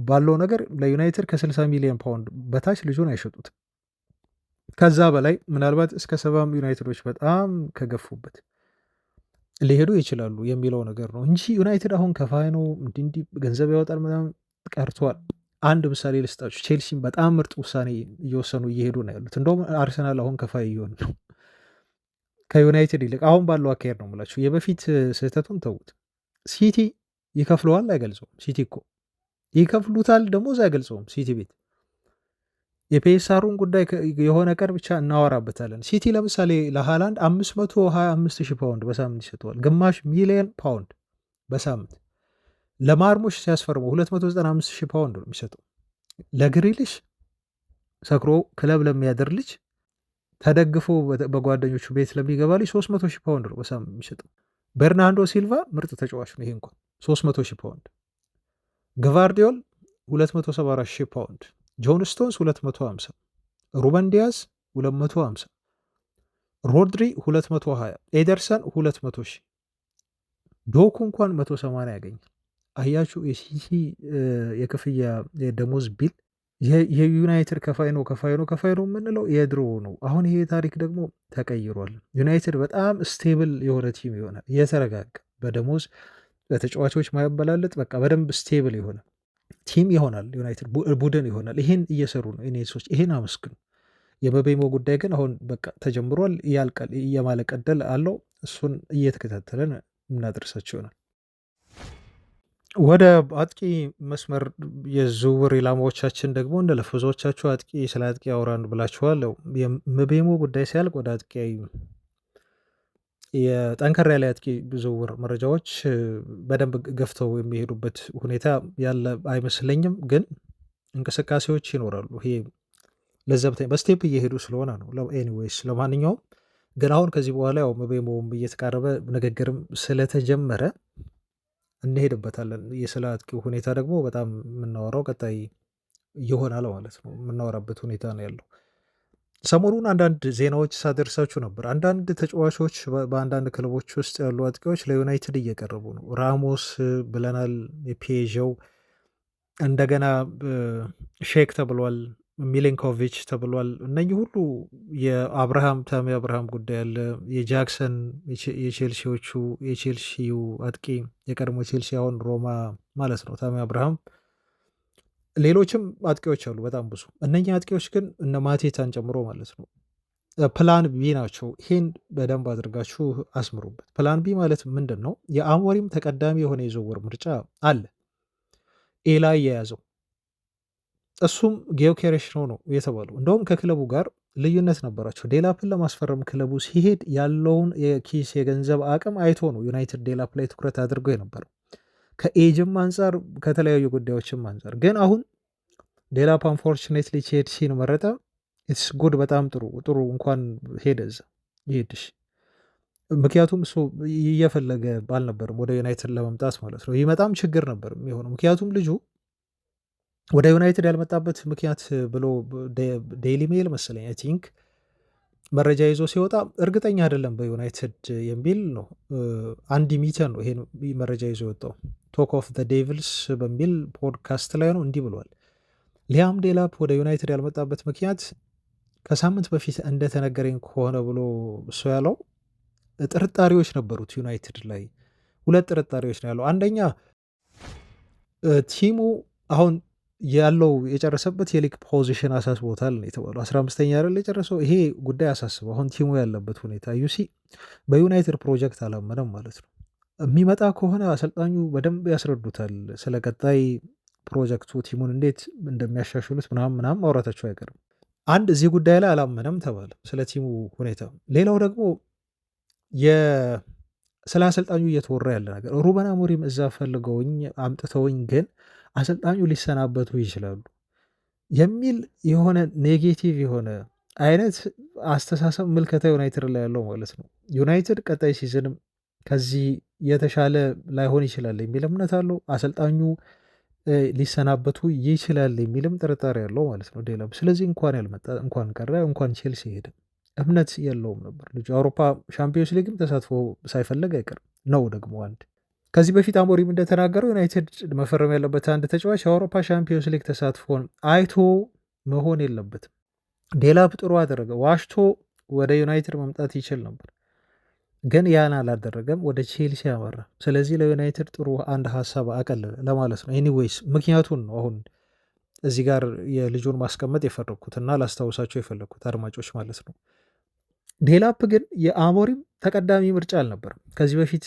ባለው ነገር ለዩናይትድ ከ60 ሚሊዮን ፓውንድ በታች ልጁን አይሸጡትም። ከዛ በላይ ምናልባት እስከ 70 ዩናይትዶች በጣም ከገፉበት ሊሄዱ ይችላሉ የሚለው ነገር ነው እንጂ ዩናይትድ አሁን ከፋይ ነው እንዲህ ገንዘብ ያወጣል ምናምን ቀርቷል። አንድ ምሳሌ ልስጣችሁ። ቼልሲም በጣም ምርጥ ውሳኔ እየወሰኑ እየሄዱ ነው ያሉት። እንደውም አርሰናል አሁን ከፋይ እየሆን ነው ከዩናይትድ ይልቅ አሁን ባለው አካሄድ ነው የምላችሁ። የበፊት ስህተቱን ተዉት። ሲቲ ይከፍለዋል አይገልጸውም። ሲቲ እኮ ይከፍሉታል ደሞዝ አይገልጸውም። ሲቲ ቤት የፔሳሩን ጉዳይ የሆነ ቀን ብቻ እናወራበታለን። ሲቲ ለምሳሌ ለሃላንድ 525,000 ፓውንድ በሳምንት ይሰጠዋል። ግማሽ ሚሊዮን ፓውንድ በሳምንት። ለማርሙሽ ሲያስፈርመው 295,000 ፓውንድ ነው የሚሰጠው። ለግሪሊሽ ሰክሮ ክለብ ለሚያደር ልጅ ተደግፎ በጓደኞቹ ቤት ለሚገባ ልጅ 300,000 ፓውንድ ነው በሳምንት የሚሰጠው። በርናንዶ ሲልቫ ምርጥ ተጫዋች ነው። ይሄ እንኳን 300,000 ፓውንድ። ግቫርዲዮል 274,000 ፓውንድ። ጆን ስቶንስ 250፣ ሩበን ዲያዝ 250፣ ሮድሪ 220፣ ኤደርሰን 200,000፣ ዶኩ እንኳን 180 ያገኛል። አያችሁ የሲቲ የክፍያ የደሞዝ ቢል። የዩናይትድ ከፋይ ነው የምንለው የድሮ ነው። አሁን ይሄ ታሪክ ደግሞ ተቀይሯል። ዩናይትድ በጣም ስቴብል የሆነ ቲም ይሆናል፣ እየተረጋጋ በደሞዝ በተጫዋቾች ማያበላልጥ በቃ በደንብ ስቴብል የሆነ ቲም ይሆናል። ዩናይትድ ቡድን ይሆናል። ይሄን እየሰሩ ነው ኢኔሶች፣ ይሄን አመስግኑ። የመቤሞ ጉዳይ ግን አሁን በቃ ተጀምሯል፣ ያልቃል፣ የማለቅ ዕድል አለው። እሱን እየተከታተለን የምናደርሳቸው ይሆናል። ወደ አጥቂ መስመር የዝውውር ኢላማዎቻችን ደግሞ እንደለፉ ብዙዎቻችሁ አጥቂ ስለ አጥቂ ያወራን ብላችኋል። የመቤሞ ጉዳይ ሲያልቅ ወደ አጥቂ የጠንከር ያለ አጥቂ ዝውውር መረጃዎች በደንብ ገፍተው የሚሄዱበት ሁኔታ ያለ አይመስለኝም፣ ግን እንቅስቃሴዎች ይኖራሉ። ይሄ ለዘብተኝ በስቴፕ እየሄዱ ስለሆነ ነው። ኤኒዌይስ ለማንኛውም ግን አሁን ከዚህ በኋላ ያው መቤሞም እየተቃረበ ንግግርም ስለተጀመረ እንሄድበታለን። የስለ አጥቂው ሁኔታ ደግሞ በጣም የምናወራው ቀጣይ ይሆናል ማለት ነው። የምናወራበት ሁኔታ ነው ያለው። ሰሞኑን አንዳንድ ዜናዎች ሳደርሳችሁ ነበር። አንዳንድ ተጫዋቾች በአንዳንድ ክለቦች ውስጥ ያሉ አጥቂዎች ለዩናይትድ እየቀረቡ ነው። ራሞስ ብለናል፣ የፒኤዥው እንደገና ሼክ ተብሏል፣ ሚሊንኮቪች ተብሏል። እነኚህ ሁሉ የአብርሃም ታሚ አብርሃም ጉዳይ አለ። የጃክሰን የቼልሲው አጥቂ የቀድሞ ቼልሲ አሁን ሮማ ማለት ነው ታሚ አብርሃም፣ ሌሎችም አጥቂዎች አሉ በጣም ብዙ። እነኚህ አጥቂዎች ግን እነ ማቴታን ጨምሮ ማለት ነው ፕላን ቢ ናቸው። ይሄን በደንብ አድርጋችሁ አስምሩበት። ፕላን ቢ ማለት ምንድን ነው? የአሞሪም ተቀዳሚ የሆነ የዝውውር ምርጫ አለ ኤ ላይ የያዘው እሱም ጊዮኬሬሽ ነው የተባለው። እንደውም ከክለቡ ጋር ልዩነት ነበራቸው። ዴላፕን ለማስፈረም ክለቡ ሲሄድ ያለውን የኪስ የገንዘብ አቅም አይቶ ነው ዩናይትድ ዴላፕ ላይ ትኩረት አድርጎ የነበረው ከኤጅም አንጻር ከተለያዩ ጉዳዮችም አንጻር። ግን አሁን ዴላፕ አንፎርቹኔትሊ ቼልሲን መረጠ። ኢትስ ጉድ፣ በጣም ጥሩ እንኳን ሄደ እዛ ይሄድሽ። ምክንያቱም እሱ እየፈለገ አልነበርም ወደ ዩናይትድ ለመምጣት ማለት ነው። ይመጣም ችግር ነበር የሚሆነው። ምክንያቱም ልጁ ወደ ዩናይትድ ያልመጣበት ምክንያት ብሎ ዴይሊ ሜል መሰለኝ አይ ቲንክ መረጃ ይዞ ሲወጣ እርግጠኛ አይደለም በዩናይትድ የሚል ነው። አንዲ ሚተን ነው ይሄን መረጃ ይዞ የወጣው። ቶክ ኦፍ ዘ ዴቪልስ በሚል ፖድካስት ላይ ነው እንዲህ ብሏል። ሊያም ዴላፕ ወደ ዩናይትድ ያልመጣበት ምክንያት ከሳምንት በፊት እንደተነገረኝ ከሆነ ብሎ እሱ ያለው ጥርጣሬዎች ነበሩት ዩናይትድ ላይ። 2 ጥርጣሬዎች ነው ያለው። አንደኛ ቲሙ አሁን ያለው የጨረሰበት የሊግ ፖዚሽን አሳስቦታል ነው የተባለው። 15ኛ አይደል የጨረሰው። ይሄ ጉዳይ አሳስበው አሁን ቲሙ ያለበት ሁኔታ ዩሲ በዩናይትድ ፕሮጀክት አላመነም ማለት ነው። የሚመጣ ከሆነ አሰልጣኙ በደንብ ያስረዱታል ስለ ቀጣይ ፕሮጀክቱ ቲሙን እንዴት እንደሚያሻሽሉት ምናምን ማውራታቸው አይቀርም። አንድ እዚህ ጉዳይ ላይ አላመነም ተባለ ስለ ቲሙ ሁኔታ። ሌላው ደግሞ ስለ አሰልጣኙ እየተወራ ያለ ነገር ሩበን አሞሪም እዛ ፈልገውኝ አምጥተውኝ ግን አሰልጣኙ ሊሰናበቱ ይችላሉ የሚል የሆነ ኔጌቲቭ የሆነ አይነት አስተሳሰብ ምልከታ ዩናይትድ ላይ ያለው ማለት ነው። ዩናይትድ ቀጣይ ሲዝንም ከዚህ የተሻለ ላይሆን ይችላል የሚል እምነት አለው። አሰልጣኙ ሊሰናበቱ ይችላል የሚልም ጥርጣሬ ያለው ማለት ነው ዴላም። ስለዚህ እንኳን ያልመጣ እንኳን ቀረ እንኳን ቼልሲ ሄደ እምነት የለውም ነበር ልጁ። አውሮፓ ሻምፒዮንስ ሊግም ተሳትፎ ሳይፈለግ አይቀርም ነው ደግሞ አንድ ከዚህ በፊት አሞሪም እንደተናገረው ዩናይትድ መፈረም ያለበት አንድ ተጫዋች የአውሮፓ ሻምፒዮንስ ሊግ ተሳትፎን አይቶ መሆን የለበትም። ዴላፕ ጥሩ አደረገ። ዋሽቶ ወደ ዩናይትድ መምጣት ይችል ነበር፣ ግን ያን አላደረገም። ወደ ቼልሲ ያመራ። ስለዚህ ለዩናይትድ ጥሩ አንድ ሀሳብ አቀለለ ለማለት ነው። ኤኒዌይስ ምክንያቱን ነው አሁን እዚህ ጋር የልጁን ማስቀመጥ የፈለግኩት እና ላስታውሳቸው የፈለግኩት አድማጮች ማለት ነው። ዴላፕ ግን የአሞሪም ተቀዳሚ ምርጫ አልነበርም። ከዚህ በፊት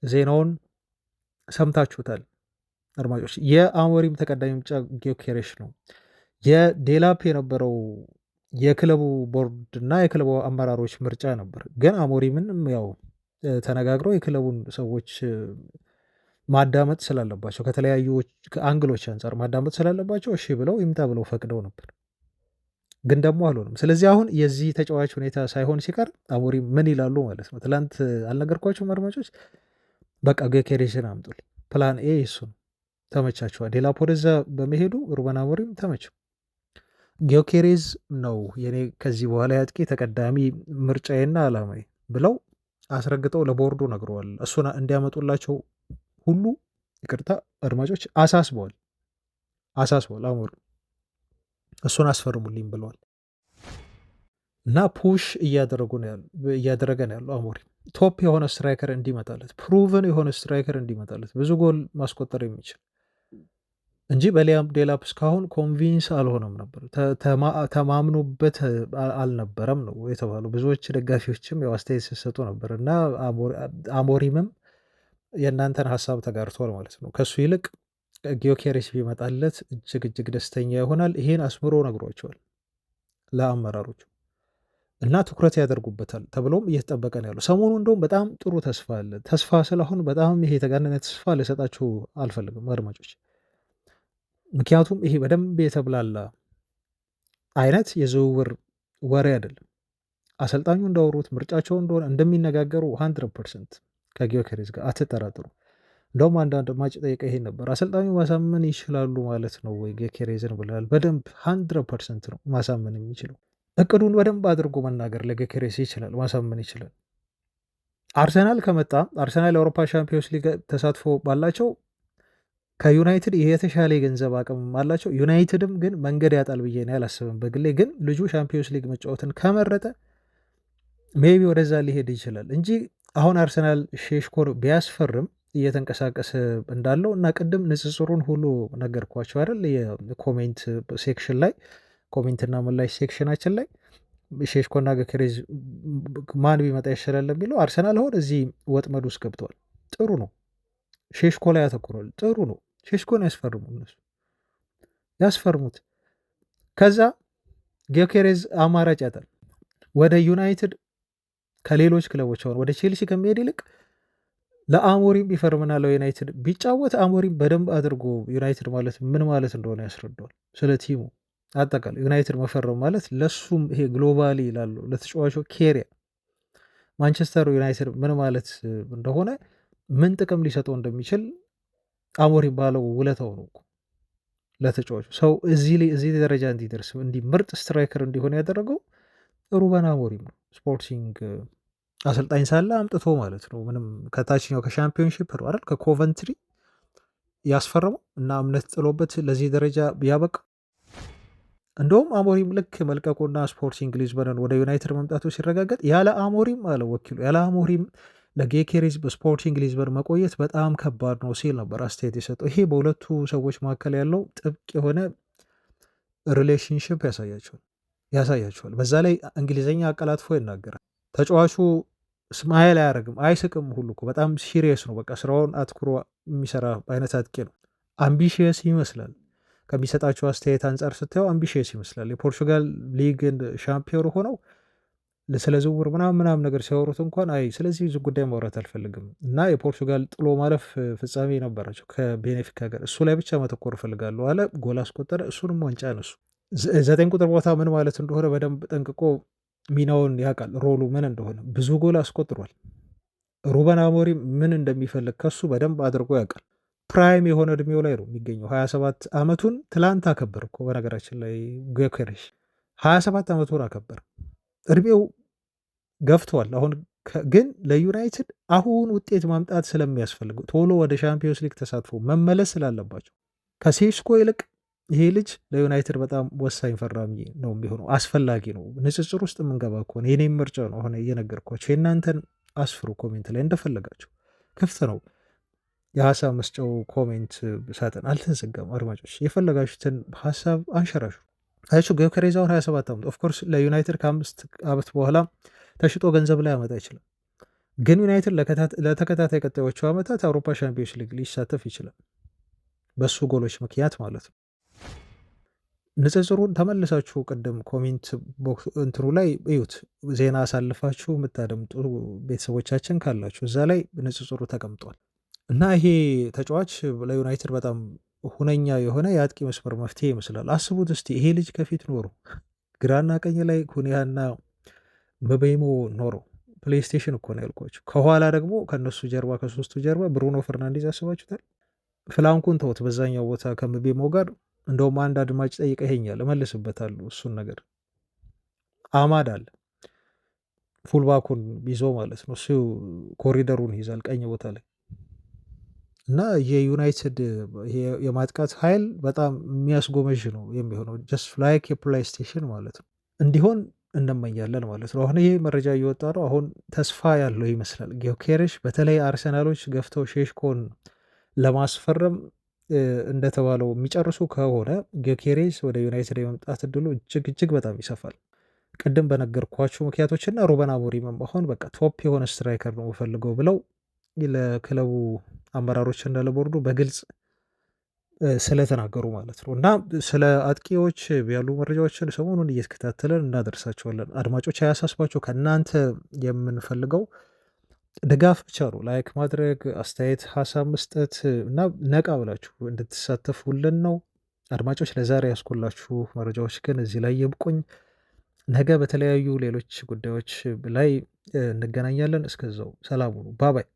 ዜናውን ሰምታችሁታል አድማጮች። የአሞሪም ተቀዳሚ ምርጫ ጊዮኬሬሽ ነው። የዴላፕ የነበረው የክለቡ ቦርድ እና የክለቡ አመራሮች ምርጫ ነበር። ግን አሞሪምንም ያው ተነጋግረው የክለቡን ሰዎች ማዳመጥ ስላለባቸው ከተለያዩ አንግሎች አንጻር ማዳመጥ ስላለባቸው እሺ ብለው ይምጣ ብለው ፈቅደው ነበር። ግን ደግሞ አልሆንም። ስለዚህ አሁን የዚህ ተጫዋች ሁኔታ ሳይሆን ሲቀር አሞሪም ምን ይላሉ ማለት ነው። ትላንት አልነገርኳቸውም አድማጮች? በቃ ጊዮኬሬስን አምጡልኝ። ፕላን ኤ እሱ ነው። ተመቻቸዋል። ዴላፕ ወደዛ በመሄዱ ሩበን አሞሪም ተመቸው። ጊዮኬሬዝ ነው የኔ ከዚህ በኋላ ያጥቂ ተቀዳሚ ምርጫዬና አላማዬ ብለው አስረግጠው ለቦርዱ ነግረዋል። እሱን እንዲያመጡላቸው ሁሉ ይቅርታ አድማጮች አሳስበዋል። አሞሪም እሱን አስፈርሙልኝ ብለዋል። እና ፑሽ እያደረገ ነው ያለው አሞሪም ቶፕ የሆነ ስትራይከር እንዲመጣለት፣ ፕሩቭን የሆነ ስትራይከር እንዲመጣለት፣ ብዙ ጎል ማስቆጠር የሚችል እንጂ በሊያም ዴላፕ እስካሁን ኮንቪንስ አልሆነም ነበር፣ ተማምኖበት አልነበረም ነው የተባለው። ብዙዎች ደጋፊዎችም ያው አስተያየት ሲሰጡ ነበር እና አሞሪምም የእናንተን ሀሳብ ተጋርቷል ማለት ነው። ከሱ ይልቅ ጊዮኬሬስ ቢመጣለት እጅግ ደስተኛ ይሆናል። ይሄን አስምሮ ነግሯቸዋል ለአመራሮቹ እና ትኩረት ያደርጉበታል ተብሎም እየተጠበቀ ነው ያለው። ሰሞኑ እንደውም በጣም ጥሩ ተስፋ አለ። ተስፋ ስለአሁን በጣም ይሄ የተጋነነ ተስፋ ልሰጣችሁ አልፈልግም አድማጮች፣ ምክንያቱም ይሄ በደንብ የተብላላ አይነት የዝውውር ወሬ አይደለም። አሰልጣኙ እንዳወሩት ምርጫቸው እንደሆነ እንደሚነጋገሩ 100% ከጊዮኬሬስ ጋር አትጠራጥሩ። እንደውም አንዳንድ ማጭ ጠይቀ ይሄን ነበር፣ አሰልጣኙ ማሳመን ይችላሉ ማለት ነው ወይ ጊዮኬሬስን ብለዋል። በደንብ 100% ነው ማሳመን የሚችለው። እቅዱን በደንብ አድርጎ መናገር ለጊዮኬሬስ ይችላል፣ ማሳመን ይችላል። አርሰናል ከመጣ አርሰናል የአውሮፓ ሻምፒዮንስ ሊግ ተሳትፎ ባላቸው ከዩናይትድ የተሻለ የገንዘብ አቅም አላቸው። ዩናይትድም ግን መንገድ ያጣል ብዬ ነው ያላስብም በግሌ። ግን ልጁ ሻምፒዮንስ ሊግ መጫወትን ከመረጠ ሜቢ ወደዛ ሊሄድ ይችላል እንጂ አሁን አርሰናል ሼሽኮን ቢያስፈርም እየተንቀሳቀሰ እንዳለው እና ቅድም ንጽጽሩን ሁሉ ነገርኳቸው አይደል? የኮሜንት ሴክሽን ላይ ኮሜንትና ምላሽ ሴክሽናችን ላይ ሼሽኮና ጊዮኬሬስ ማን ቢመጣ ይሻላል የሚለው አርሰናል አሁን እዚህ ወጥመድ ውስጥ ገብተዋል። ጥሩ ነው፣ ሼሽኮ ላይ ያተኩሯል። ጥሩ ነው፣ ሼሽኮን ያስፈርሙ፣ እነሱ ያስፈርሙት። ከዛ ጊዮኬሬስ አማራጭ ያጣል። ወደ ዩናይትድ ከሌሎች ክለቦች አሁን ወደ ቼልሲ ከሚሄድ ይልቅ ለአሞሪም ቢፈርምና ለዩናይትድ ቢጫወት አሞሪም በደንብ አድርጎ ዩናይትድ ማለት ምን ማለት እንደሆነ ያስረዳዋል። ስለ ቲሙ አጠቃላይ ዩናይትድ መፈረም ማለት ለሱም ይሄ ግሎባሊ ይላሉ ለተጫዋቹ ኬሪያ ማንቸስተር ዩናይትድ ምን ማለት እንደሆነ ምን ጥቅም ሊሰጠው እንደሚችል አሞሪም ባለው ውለታው ነው ለተጫዋቹ። ሰው እዚህ ደረጃ እንዲደርስ እንዲህ ምርጥ ስትራይከር እንዲሆን ያደረገው ሩበን አሞሪም ነው። ስፖርቲንግ አሰልጣኝ ሳለ አምጥቶ ማለት ነው። ምንም ከታችኛው ከሻምፒዮንሺፕ ነው አይደል ከኮቨንትሪ ያስፈረመው እና እምነት ጥሎበት ለዚህ ደረጃ ያበቃ። እንደውም አሞሪም ልክ መልቀቁና ስፖርቲንግ ሊዝበንን ወደ ዩናይትድ መምጣቱ ሲረጋገጥ ያለ አሞሪም አለ ወኪሉ ያለ አሞሪም ለጌኬሬዝ በስፖርቲንግ ሊዝበን መቆየት በጣም ከባድ ነው ሲል ነበር አስተያየት የሰጠው። ይሄ በሁለቱ ሰዎች መካከል ያለው ጥብቅ የሆነ ሪሌሽንሽፕ ያሳያቸዋል። በዛ ላይ እንግሊዝኛ አቀላጥፎ ይናገራል። ተጫዋቹ ስማይል አያደርግም፣ አይስቅም ሁሉ እኮ በጣም ሲሪየስ ነው። በቃ ስራውን አትኩሮ የሚሰራ አይነት አጥቂ ነው። አምቢሽየስ ይመስላል። ከሚሰጣቸው አስተያየት አንጻር ስታየው አምቢሽየስ ይመስላል። የፖርቹጋል ሊግን ሻምፒዮን ሆነው ስለ ዝውውር ምናምን ነገር ሲያወሩት እንኳን ስለዚህ ጉዳይ ማውራት አልፈልግም እና የፖርቹጋል ጥሎ ማለፍ ፍጻሜ ነበራቸው ከቤኔፊካ ጋር፣ እሱ ላይ ብቻ መተኮር እፈልጋለሁ አለ። ጎል አስቆጠረ፣ እሱንም ዋንጫ ነሱ። 9 ቁጥር ቦታ ምን ማለት እንደሆነ በደንብ ጠንቅቆ ሚናውን ያውቃል፣ ሮሉ ምን እንደሆነ። ብዙ ጎል አስቆጥሯል። ሩበን አሞሪም ምን እንደሚፈልግ ከሱ በደንብ አድርጎ ያውቃል። ፕራይም የሆነ እድሜው ላይ ነው የሚገኘው። 27 ዓመቱን ትላንት አከበር እኮ በነገራችን ላይ ጊዮኬሬሽ 27 ዓመቱን አከበር። እድሜው ገፍቷል። አሁን ግን ለዩናይትድ አሁን ውጤት ማምጣት ስለሚያስፈልግ ቶሎ ወደ ሻምፒዮንስ ሊግ ተሳትፎ መመለስ ስላለባቸው ከሴስኮ ይልቅ ይሄ ልጅ ለዩናይትድ በጣም ወሳኝ ፈራሚ ነው የሚሆነው፣ አስፈላጊ ነው። ንጽጽር ውስጥ የምንገባ ከሆነ የኔም ምርጫ ነው አሁን እየነገርኳቸው። የእናንተን አስፍሩ ኮሜንት ላይ እንደፈለጋቸው፣ ክፍት ነው የሀሳብ መስጫው ኮሜንት ሳጥን አልተዘጋም። አድማጮች የፈለጋችሁትን ሀሳብ አንሸራሹ። አያችሁ ጊዮኬሬዛውን 27 ዓመት ኦፍኮርስ ለዩናይትድ ከ5 ዓመት በኋላ ተሽጦ ገንዘብ ላይ ያመጣ አይችልም። ግን ዩናይትድ ለተከታታይ ቀጣዮቹ ዓመታት አውሮፓ ሻምፒዮንስ ሊግ ሊሳተፍ ይችላል፣ በሱ ጎሎች ምክንያት ማለት ነው። ንጽጽሩን ተመልሳችሁ ቅድም ኮሜንት ቦክስ እንትኑ ላይ እዩት። ዜና አሳልፋችሁ የምታደምጡ ቤተሰቦቻችን ካላችሁ እዛ ላይ ንጽጽሩ ተቀምጧል። እና ይሄ ተጫዋች ለዩናይትድ በጣም ሁነኛ የሆነ የአጥቂ መስመር መፍትሄ ይመስላል። አስቡት እስቲ ይሄ ልጅ ከፊት ኖሮ ግራና ቀኝ ላይ ኩኒያና መቤሞ ኖሮ ፕሌይስቴሽን እኮ ነው ያልኳቸው። ከኋላ ደግሞ ከነሱ ጀርባ ከሶስቱ ጀርባ ብሩኖ ፈርናንዴዝ አስባችሁታል። ፍላንኩን ተውት፣ በዛኛው ቦታ ከመቤሞ ጋር እንደውም አንድ አድማጭ ጠይቀኸኛል፣ እመልስበታለሁ እሱን ነገር። አማድ አለ ፉልባኩን ይዞ ማለት ነው፣ እሱ ኮሪደሩን ይዛል ቀኝ ቦታ ላይ እና የዩናይትድ የማጥቃት ኃይል በጣም የሚያስጎመዥ ነው የሚሆነው። ጀስት ላይክ የፕሌይስቴሽን ማለት ነው እንዲሆን እንመኛለን ማለት ነው። አሁን ይሄ መረጃ እየወጣ ነው። አሁን ተስፋ ያለው ይመስላል ጊዮኬሬሽ። በተለይ አርሰናሎች ገፍተው ሼሽኮን ለማስፈረም እንደተባለው የሚጨርሱ ከሆነ ጊዮኬሬሽ ወደ ዩናይትድ የመምጣት እድሉ እጅግ እጅግ በጣም ይሰፋል። ቅድም በነገርኳችሁ ምክንያቶችና ሩበን አሞሪምም አሁን በቃ ቶፕ የሆነ ስትራይከር ነው የምፈልገው ብለው ለክለቡ አመራሮች እና ለቦርዱ በግልጽ ስለተናገሩ ማለት ነው። እና ስለ አጥቂዎች ያሉ መረጃዎችን ሰሞኑን እየተከታተለን እናደርሳቸዋለን። አድማጮች አያሳስባቸው፣ ከእናንተ የምንፈልገው ድጋፍ ብቻ ነው። ላይክ ማድረግ፣ አስተያየት፣ ሀሳብ መስጠት እና ነቃ ብላችሁ እንድትሳተፉልን ነው። አድማጮች ለዛሬ ያስኮላችሁ መረጃዎች ግን እዚህ ላይ ይብቁኝ። ነገ በተለያዩ ሌሎች ጉዳዮች ላይ እንገናኛለን። እስከዛው ሰላም ሁኑ። ባባይ